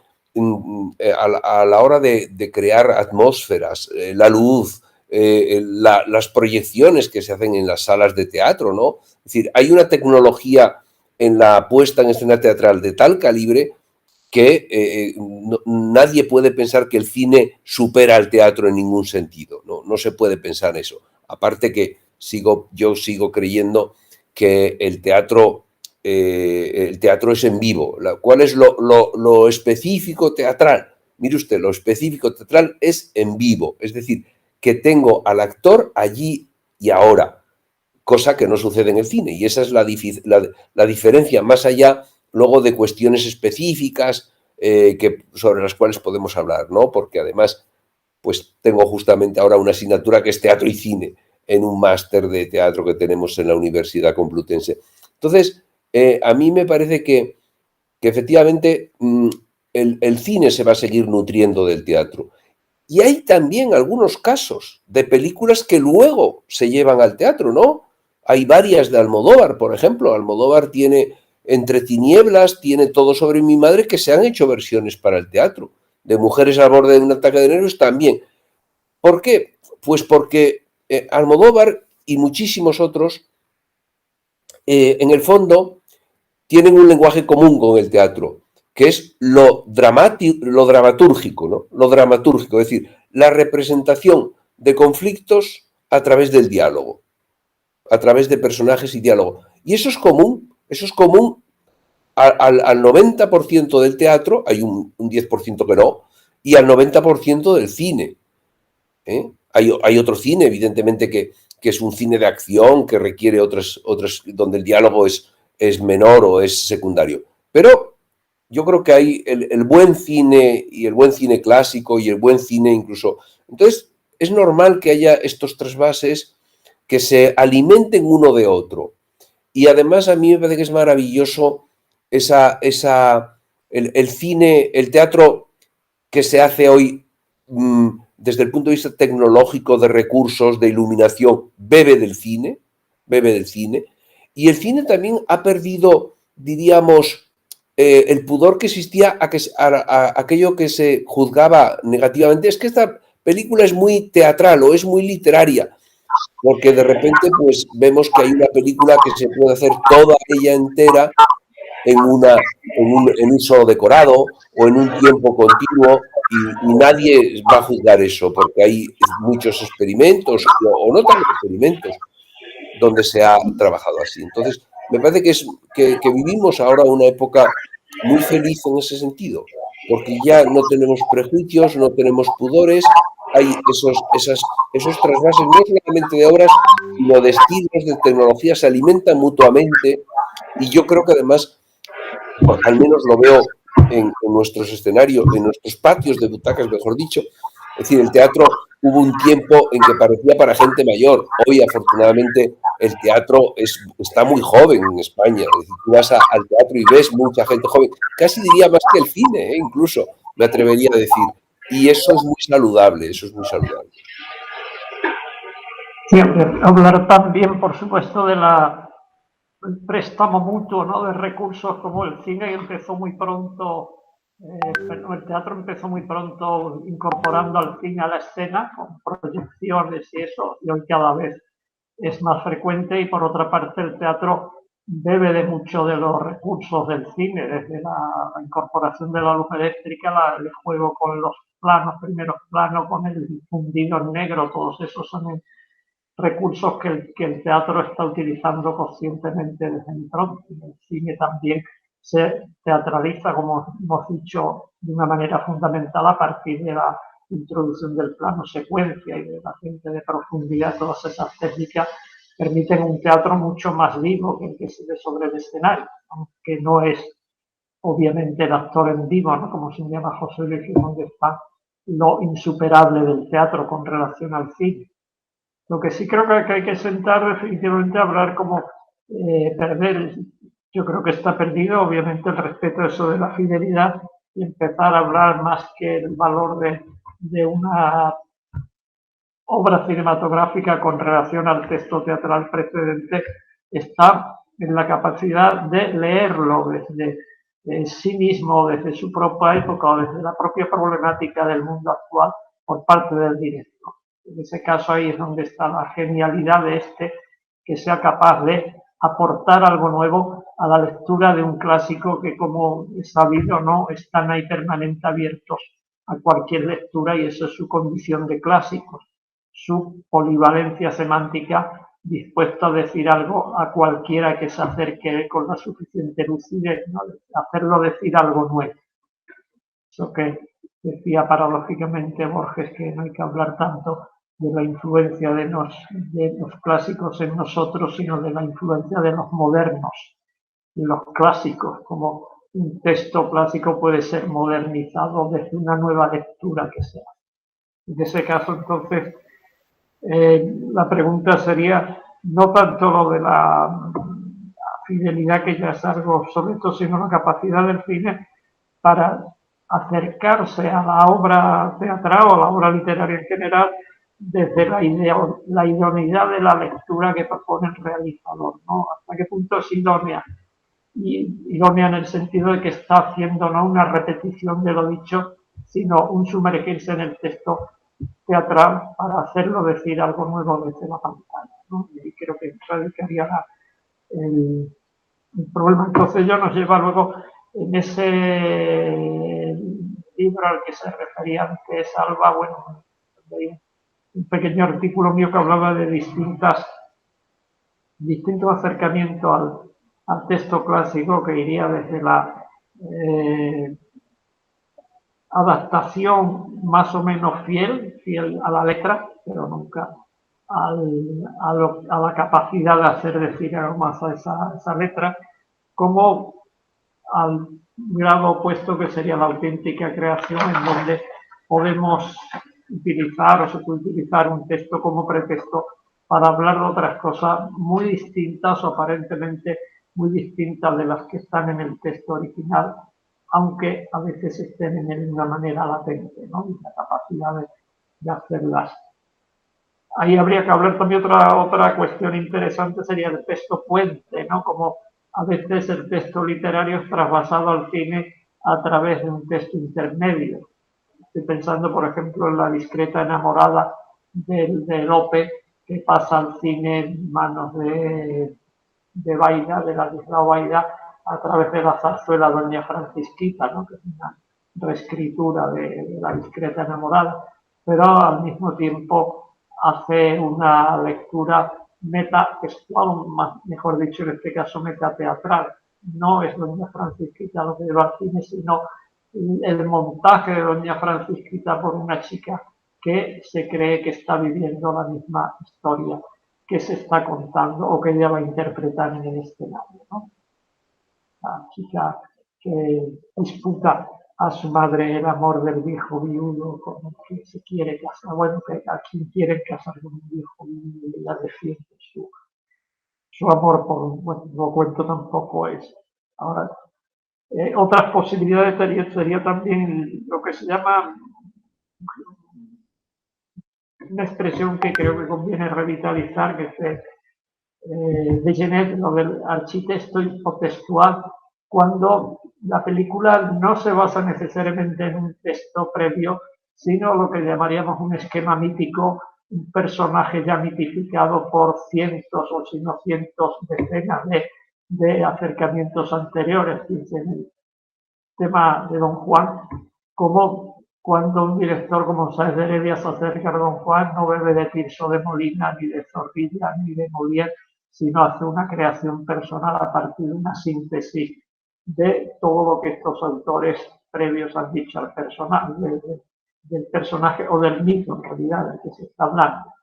a la hora de crear atmósferas, la luz, las proyecciones que se hacen en las salas de teatro, ¿no? Es decir, hay una tecnología en la puesta en escena teatral de tal calibre que nadie puede pensar que el cine supera al teatro en ningún sentido, no se puede pensar eso. Aparte que yo sigo creyendo que el teatro es en vivo. ¿Cuál es lo específico teatral? Mire usted, lo específico teatral es en vivo, es decir, que tengo al actor allí y ahora, cosa que no sucede en el cine, y esa es la diferencia, más allá luego de cuestiones específicas sobre las cuales podemos hablar, ¿no? Porque además, pues tengo justamente ahora una asignatura que es teatro y cine en un máster de teatro que tenemos en la Universidad Complutense. Entonces, a mí me parece que que efectivamente el cine se va a seguir nutriendo del teatro. Y hay también algunos casos de películas que luego se llevan al teatro, ¿no? Hay varias de Almodóvar, por ejemplo. Almodóvar tiene Entre tinieblas, tiene Todo sobre mi madre, que se han hecho versiones para el teatro. De Mujeres al borde de un ataque de nervios también. ¿Por qué? Pues porque Almodóvar y muchísimos otros, en el fondo, tienen un lenguaje común con el teatro, que es lo dramatúrgico, ¿no? Lo dramatúrgico, es decir, la representación de conflictos a través del diálogo, a través de personajes y diálogo. Y eso es común al 90% del teatro, hay un 10% que no, y al 90% del cine. Hay otro cine, evidentemente, que es un cine de acción, que requiere otras donde el diálogo es menor o es secundario. Pero yo creo que hay el buen cine y el buen cine clásico y el buen cine incluso. Entonces, es normal que haya estos trasvases que se alimenten uno de otro. Y además a mí me parece que es maravilloso el cine, el teatro que se hace hoy desde el punto de vista tecnológico, de recursos, de iluminación, bebe del cine, y el cine también ha perdido, diríamos, el pudor que existía a aquello que se juzgaba negativamente. Es que esta película es muy teatral o es muy literaria, porque de repente pues vemos que hay una película que se puede hacer toda ella entera en un solo decorado o en un tiempo continuo, y nadie va a juzgar eso, porque hay muchos experimentos o no tantos experimentos donde se ha trabajado así. Entonces, me parece que vivimos ahora una época muy feliz en ese sentido, porque ya no tenemos prejuicios, no tenemos pudores, hay esos trasvases no solamente de obras, sino de estilos, de tecnología, se alimentan mutuamente, y yo creo que además, al menos lo veo en nuestros escenarios, en nuestros patios de butacas, mejor dicho. Es decir, el teatro hubo un tiempo en que parecía para gente mayor. Hoy, afortunadamente, el teatro está muy joven en España. Es decir, tú vas al teatro y ves mucha gente joven. Casi diría más que el cine, incluso, me atrevería a decir. Y eso es muy saludable, eso es muy saludable. Sí, hablar también, por supuesto, de el préstamo mutuo, ¿no?, de recursos, como el cine empezó muy pronto, el teatro empezó muy pronto incorporando al cine a la escena, con proyecciones y eso, y hoy cada vez es más frecuente. Y por otra parte el teatro bebe de mucho de los recursos del cine, desde la incorporación de la luz eléctrica, el juego con los primeros planos, con el fundido en negro, todos esos son recursos que el teatro está utilizando conscientemente desde entonces. El cine también se teatraliza, como hemos dicho, de una manera fundamental a partir de la introducción del plano secuencia y de la gente de profundidad. Todas esas técnicas permiten un teatro mucho más vivo que el que se ve sobre el escenario, aunque no es obviamente el actor en vivo, ¿no?, como se llama José Luis, donde está lo insuperable del teatro con relación al cine. Lo que sí creo que hay que sentar definitivamente a hablar como perder, yo creo que está perdido obviamente el respeto a eso de la fidelidad, y empezar a hablar más que el valor de una obra cinematográfica con relación al texto teatral precedente, está en la capacidad de leerlo desde sí mismo, desde su propia época o desde la propia problemática del mundo actual por parte del director. En ese caso ahí es donde está la genialidad de que sea capaz de aportar algo nuevo a la lectura de un clásico que, como es sabido, no están ahí permanente abiertos a cualquier lectura, y eso es su condición de clásicos, su polivalencia semántica, dispuesto a decir algo a cualquiera que se acerque con la suficiente lucidez, ¿no?, hacerlo decir algo nuevo. Eso que decía paradójicamente Borges, que no hay que hablar tanto de la influencia de los clásicos en nosotros, sino de la influencia de los modernos, de los clásicos, como un texto clásico puede ser modernizado desde una nueva lectura que sea. En ese caso, entonces, la pregunta sería no tanto lo de la fidelidad, que ya es algo obsoleto, sino la capacidad del cine para acercarse a la obra teatral o a la obra literaria en general desde la idoneidad de la lectura que propone el realizador, ¿no? Hasta qué punto es idónea. Y idónea en el sentido de que está haciendo no una repetición de lo dicho, sino un sumergirse en el texto teatral para hacerlo decir algo nuevo desde la pantalla, ¿no? Y creo que radicaría el problema. Entonces ello nos lleva luego en ese libro al que se refería antes Alba, bueno, hay un pequeño artículo mío que hablaba de distintos acercamientos al texto clásico, que iría desde la adaptación más o menos fiel a la letra, pero nunca a la capacidad de hacer decir algo más a esa letra, como al grado opuesto, que sería la auténtica creación, en donde podemos utilizar o se puede utilizar un texto como pretexto para hablar de otras cosas muy distintas o aparentemente muy distintas de las que están en el texto original, aunque a veces estén de una manera latente, ¿no? Y la capacidad de hacerlas. Ahí habría que hablar también otra cuestión interesante, sería el texto puente, ¿no? Como a veces el texto literario es trasvasado al cine a través de un texto intermedio. Estoy pensando, por ejemplo, en La discreta enamorada de Lope, que pasa al cine en manos de Baida, de Ladislao Baida, a través de la zarzuela Doña Francisquita, ¿no? Que es una reescritura de La discreta enamorada, pero al mismo tiempo hace una lectura metatextual, mejor dicho, en este caso metateatral. No es Doña Francisquita lo que lleva al cine, sino el montaje de Doña Francisquita por una chica que se cree que está viviendo la misma historia que se está contando o que ella va a interpretar en el escenario, ¿no? La chica que disputa a su madre el amor del viejo viudo con el que se quiere casar, bueno, que a quien quiere casar con un viejo viudo, y ella defiende su amor por, bueno, no cuento tampoco eso. Ahora, otras posibilidades sería también lo que se llama una expresión que creo que conviene revitalizar, que es de Genet, lo del architecto hipotextual, cuando la película no se basa necesariamente en un texto previo, sino lo que llamaríamos un esquema mítico, un personaje ya mitificado por cientos o si no cientos, decenas de acercamientos anteriores. En el tema de Don Juan, como cuando un director como Sáenz de Heredia se acerca a Don Juan, no bebe de Tirso de Molina, ni de Zorrilla, ni de Molière, sino hace una creación personal a partir de una síntesis de todo lo que estos autores previos han dicho al personaje, del personaje o del mito en realidad del que se está hablando.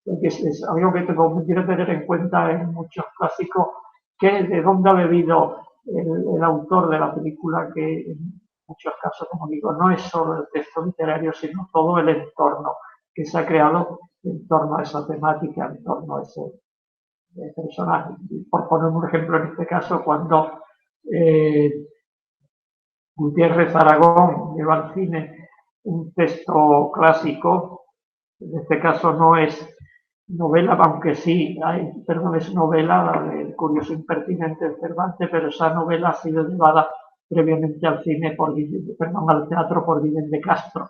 Porque es algo que quiero tener en cuenta en muchos clásicos, que de dónde ha bebido el autor de la película, que en muchos casos, como digo, no es solo el texto literario, sino todo el entorno que se ha creado en torno a esa temática, en torno a ese personaje. Por poner un ejemplo, en este caso, cuando Gutiérrez Aragón lleva al cine un texto clásico, en este caso no es novela, aunque sí, es novela, la del Curioso Impertinente de Cervantes, pero esa novela ha sido llevada previamente al al teatro por Guillén de Castro.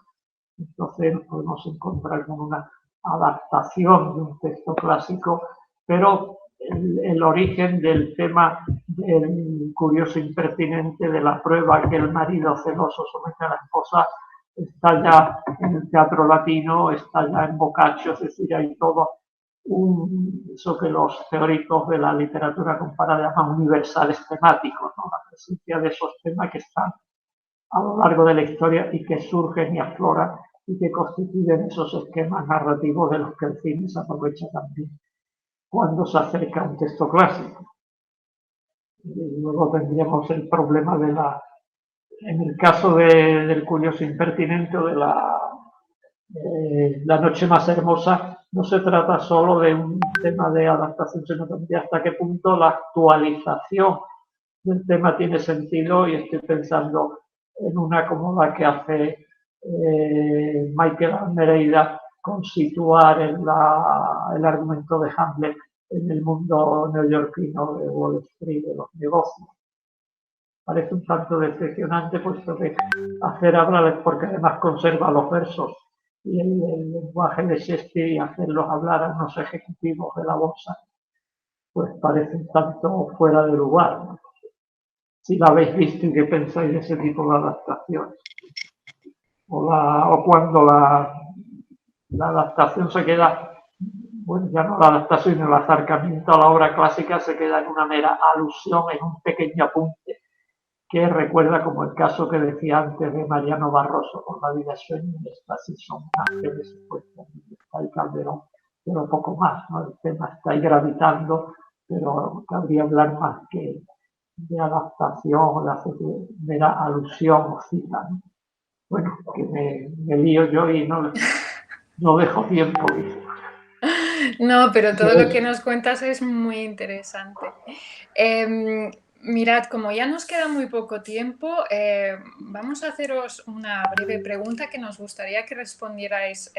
Entonces nos podemos encontrar con una adaptación de un texto clásico, pero el origen del tema del Curioso Impertinente, de la prueba que el marido celoso somete a la esposa, está ya en el teatro latino, está ya en Boccaccio, es decir, hay todo eso que los teóricos de la literatura comparada llaman universales temáticos, ¿no? La presencia de esos temas que están a lo largo de la historia y que surgen y afloran y que constituyen esos esquemas narrativos de los que el cine se aprovecha también cuando se acerca a un texto clásico. Y luego tendríamos el problema en el caso del Curioso Impertinente o La noche más hermosa no se trata solo de un tema de adaptación, sino también hasta qué punto la actualización del tema tiene sentido, y estoy pensando en una como la que hace Michael Almeida con situar el argumento de Hamlet en el mundo neoyorquino de Wall Street, de los negocios. Parece un tanto decepcionante, puesto que hacer hablar, porque además conserva los versos y el lenguaje de Shakespeare, y hacerlos hablar a unos ejecutivos de la bolsa, pues parece un tanto fuera de lugar, ¿no? Si la habéis visto y qué pensáis de ese tipo de adaptaciones. O cuando la adaptación se queda, bueno, ya no la adaptación, sino el acercamiento a la obra clásica se queda en una mera alusión, en un pequeño apunte, que recuerda, como el caso que decía antes de Mariano Barroso con La vida sueña y Éxtasis, son ángeles supuestos, está el Calderón, pero poco más, ¿no? El tema está ahí gravitando, pero cabría hablar más que de adaptación, de mera alusión o cita, ¿no? Bueno, que me lío yo y no dejo tiempo. No, pero todo lo que nos cuentas es muy interesante. Mirad, como ya nos queda muy poco tiempo, vamos a haceros una breve pregunta que nos gustaría que respondierais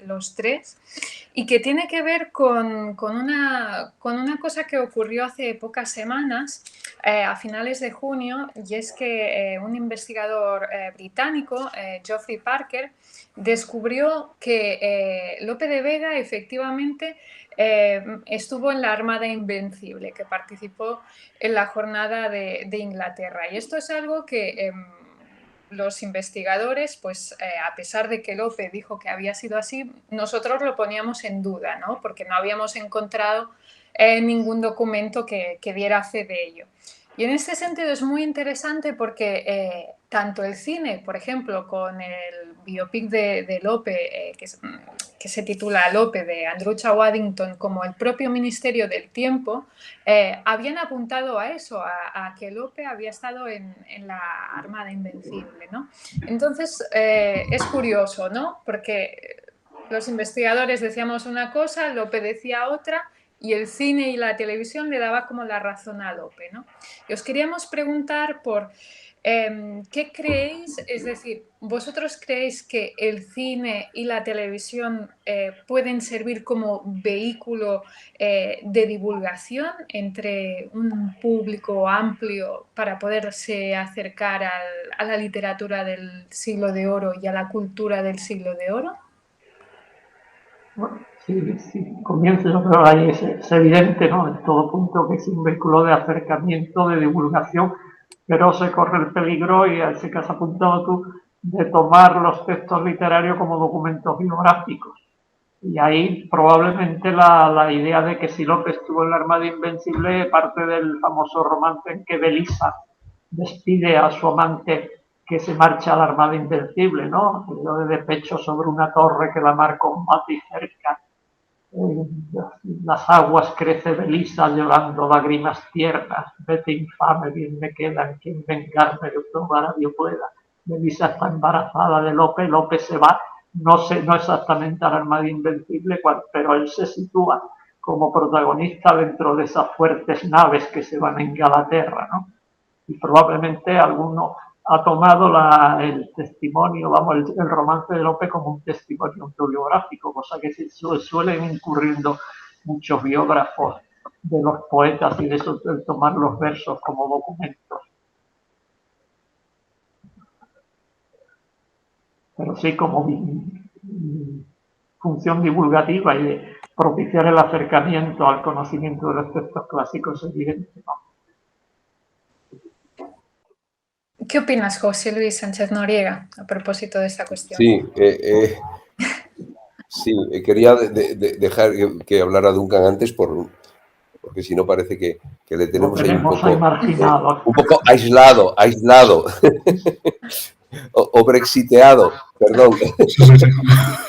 los tres, y que tiene que ver con una cosa que ocurrió hace pocas semanas, a finales de junio, y es que un investigador británico, Geoffrey Parker, descubrió que Lope de Vega efectivamente estuvo en la Armada Invencible, que participó en la jornada de Inglaterra. Y esto es algo que los investigadores, pues a pesar de que Lope dijo que había sido así, nosotros lo poníamos en duda, ¿no? Porque no habíamos encontrado ningún documento que diera fe de ello. Y en este sentido es muy interesante porque tanto el cine, por ejemplo, con el biopic de Lope, que se titula Lope, de Andrew Waddington, como el propio Ministerio del Tiempo, habían apuntado a eso, a que Lope había estado en la Armada Invencible, ¿no? Entonces, es curioso, ¿no? Porque los investigadores decíamos una cosa, Lope decía otra, y el cine y la televisión le daba como la razón a Lope, ¿no? Y os queríamos preguntar por ¿qué creéis? Es decir, ¿vosotros creéis que el cine y la televisión pueden servir como vehículo de divulgación entre un público amplio para poderse acercar a la literatura del siglo de oro y a la cultura del siglo de oro? Bueno, sí, comienzo, yo creo que ahí es evidente, ¿no? En todo punto que es un vehículo de acercamiento, de divulgación, pero se corre el peligro, y a ese que has apuntado tú, de tomar los textos literarios como documentos biográficos. Y ahí probablemente la idea de que si Lope estuvo en la Armada Invencible parte del famoso romance en que Belisa despide a su amante que se marcha a la Armada Invencible, ¿no? De pecho sobre una torre que la mar combate y cerca. Las aguas crece Belisa llorando lágrimas tiernas. Vete infame, bien me queda en quien vengarme de otro agravio pueda. Belisa está embarazada de Lope, Lope se va, no exactamente a la Armada Invencible, pero él se sitúa como protagonista dentro de esas fuertes naves que se van a Inglaterra, ¿no? Y probablemente alguno ha tomado el testimonio, el romance de Lope como un testimonio autobiográfico, cosa que suelen incurriendo muchos biógrafos de los poetas y de eso, de tomar los versos como documentos. Pero sí, como función divulgativa y de propiciar el acercamiento al conocimiento de los textos clásicos, es evidente, ¿no? ¿Qué opinas, José Luis Sánchez Noriega, a propósito de esta cuestión? Sí, sí, quería dejar que hablara Duncan antes porque si no parece que le tenemos ahí un poco aislado o brexiteado, perdón.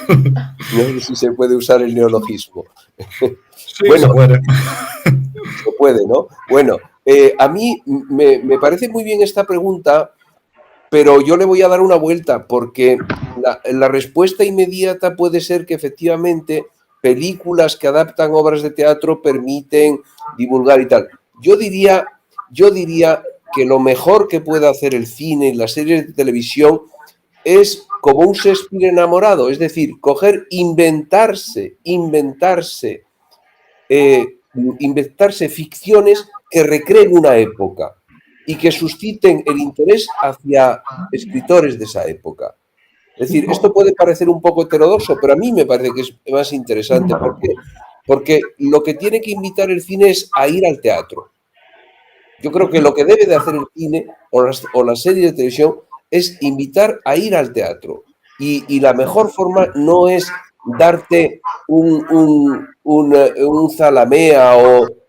No sé si se puede usar el neologismo. Sí, bueno, se puede, ¿no? Bueno, a mí me parece muy bien esta pregunta, pero yo le voy a dar una vuelta porque la respuesta inmediata puede ser que efectivamente películas que adaptan obras de teatro permiten divulgar y tal. Yo diría que lo mejor que puede hacer el cine y las series de televisión es como un Shakespeare enamorado, es decir, inventarse ficciones que recreen una época y que susciten el interés hacia escritores de esa época. Es decir, esto puede parecer un poco heterodoxo, pero a mí me parece que es más interesante. ¿Por qué? Porque lo que tiene que invitar el cine es a ir al teatro. Yo creo que lo que debe de hacer el cine o la serie de televisión es invitar a ir al teatro. Y la mejor forma no es darte un Zalamea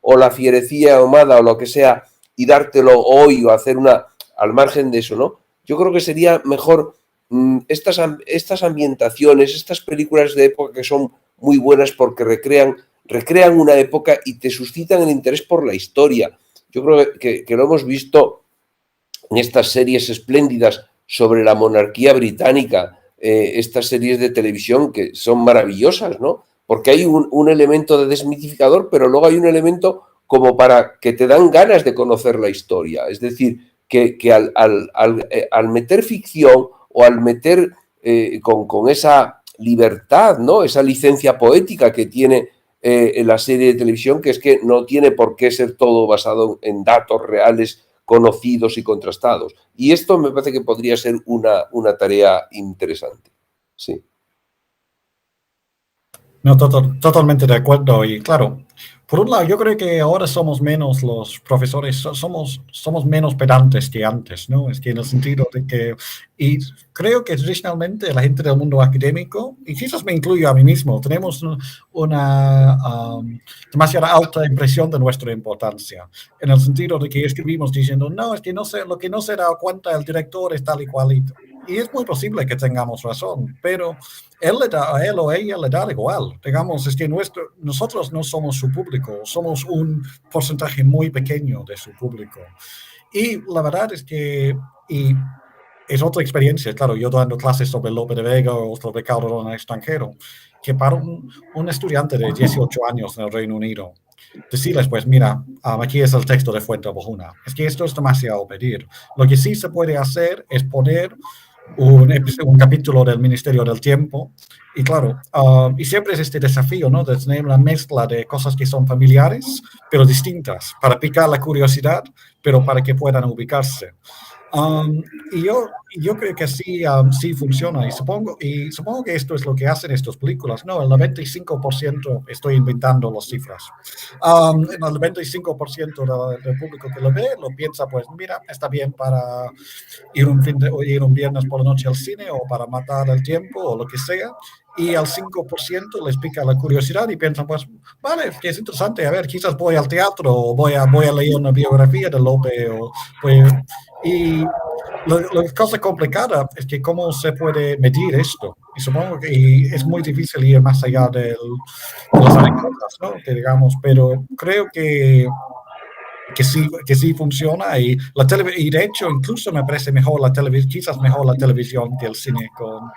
o la Fierecilla Ahumada o lo que sea y dártelo hoy o hacer al margen de eso, ¿no? Yo creo que sería mejor estas ambientaciones, estas películas de época que son muy buenas porque recrean una época y te suscitan el interés por la historia. Yo creo que lo hemos visto en estas series espléndidas sobre la monarquía británica, estas series de televisión que son maravillosas, ¿no? Porque hay un elemento de desmitificador, pero luego hay un elemento como para que te dan ganas de conocer la historia. Es decir, que al meter ficción o al meter con esa libertad, ¿no? Esa licencia poética que tiene en la serie de televisión, que es que no tiene por qué ser todo basado en datos reales, conocidos y contrastados. Y esto me parece que podría ser una tarea interesante. Sí. No, totalmente de acuerdo. Y claro, por un lado, yo creo que ahora somos menos los profesores, somos menos pedantes que antes, ¿no? Es que en el sentido de que, y creo que tradicionalmente la gente del mundo académico, y quizás me incluyo a mí mismo, tenemos una demasiada alta impresión de nuestra importancia, en el sentido de que escribimos diciendo, no, es que no sé, lo que no se da cuenta el director es tal y cualito. Y es muy posible que tengamos razón, pero a él o ella le da igual. Digamos, es que nosotros no somos su público, somos un porcentaje muy pequeño de su público. Y la verdad es que, y es otra experiencia, claro, yo dando clases sobre Lope de Vega o sobre Calderón en el extranjero, que para un estudiante de 18 años en el Reino Unido, decirles, pues mira, aquí es el texto de Fuenteovejuna. Es que esto es demasiado pedir. Lo que sí se puede hacer es poner un capítulo del Ministerio del Tiempo, y claro, y siempre es este desafío, ¿no? De tener una mezcla de cosas que son familiares, pero distintas, para picar la curiosidad, pero para que puedan ubicarse. Y yo creo que sí funciona, y supongo que esto es lo que hacen estas películas, ¿no? El 95%, estoy inventando las cifras, el 95% del público que lo ve, lo piensa, pues mira, está bien para ir un viernes por la noche al cine o para matar el tiempo o lo que sea, y al 5% les pica la curiosidad y piensan, pues, vale, que es interesante, a ver, quizás voy al teatro o voy a leer una biografía de Lope y la cosa complicada es que cómo se puede medir esto. Y supongo que es muy difícil ir más allá de las anécdotas, ¿no? Que digamos, pero creo que sí funciona y de hecho incluso me parece mejor quizás mejor la televisión que el cine con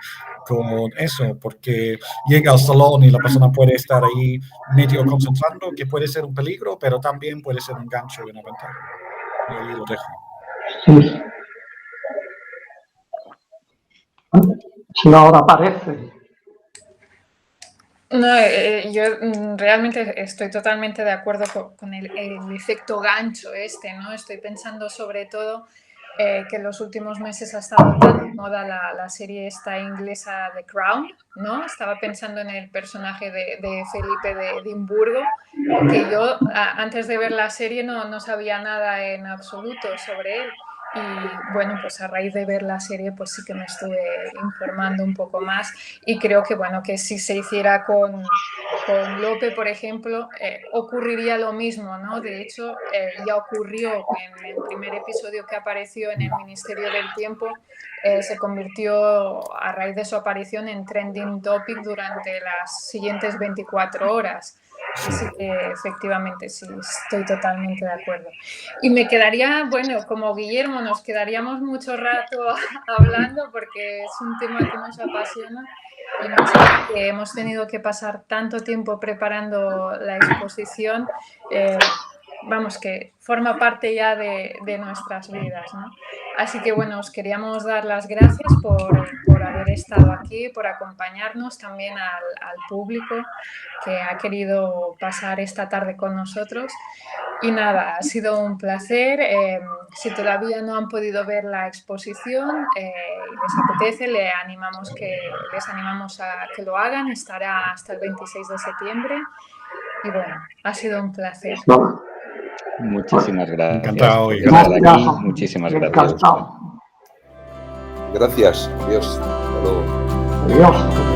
eso, porque llega al salón y la persona puede estar ahí medio concentrando, que puede ser un peligro, pero también puede ser un gancho y una ventaja. Y ahí lo dejo. Sí. Si ahora aparece. No, yo realmente estoy totalmente de acuerdo con el efecto gancho ¿no? Estoy pensando sobre todo que en los últimos meses ha estado tan de moda la serie esta inglesa The Crown, ¿no? Estaba pensando en el personaje de Felipe de Edimburgo, que yo antes de ver la serie no sabía nada en absoluto sobre él. Y bueno, pues a raíz de ver la serie pues sí que me estuve informando un poco más y creo que bueno, que si se hiciera con Lope, por ejemplo, ocurriría lo mismo, ¿no? De hecho, ya ocurrió en el primer episodio que apareció en el Ministerio del Tiempo, se convirtió a raíz de su aparición en trending topic durante las siguientes 24 horas. Así que efectivamente sí, estoy totalmente de acuerdo. Y me quedaría, bueno, como Guillermo, nos quedaríamos mucho rato hablando porque es un tema que nos apasiona y más que hemos tenido que pasar tanto tiempo preparando la exposición, vamos, que forma parte ya de nuestras vidas, ¿no? Así que bueno, os queríamos dar las gracias por haber estado aquí, por acompañarnos, también al público que ha querido pasar esta tarde con nosotros. Y nada, ha sido un placer. Si todavía no han podido ver la exposición y les apetece, les animamos a que lo hagan. Estará hasta el 26 de septiembre. Y bueno, ha sido un placer. Muchísimas gracias. Encantado. Por estar aquí. Muchísimas gracias. Gracias. Adiós. Hasta luego. Adiós.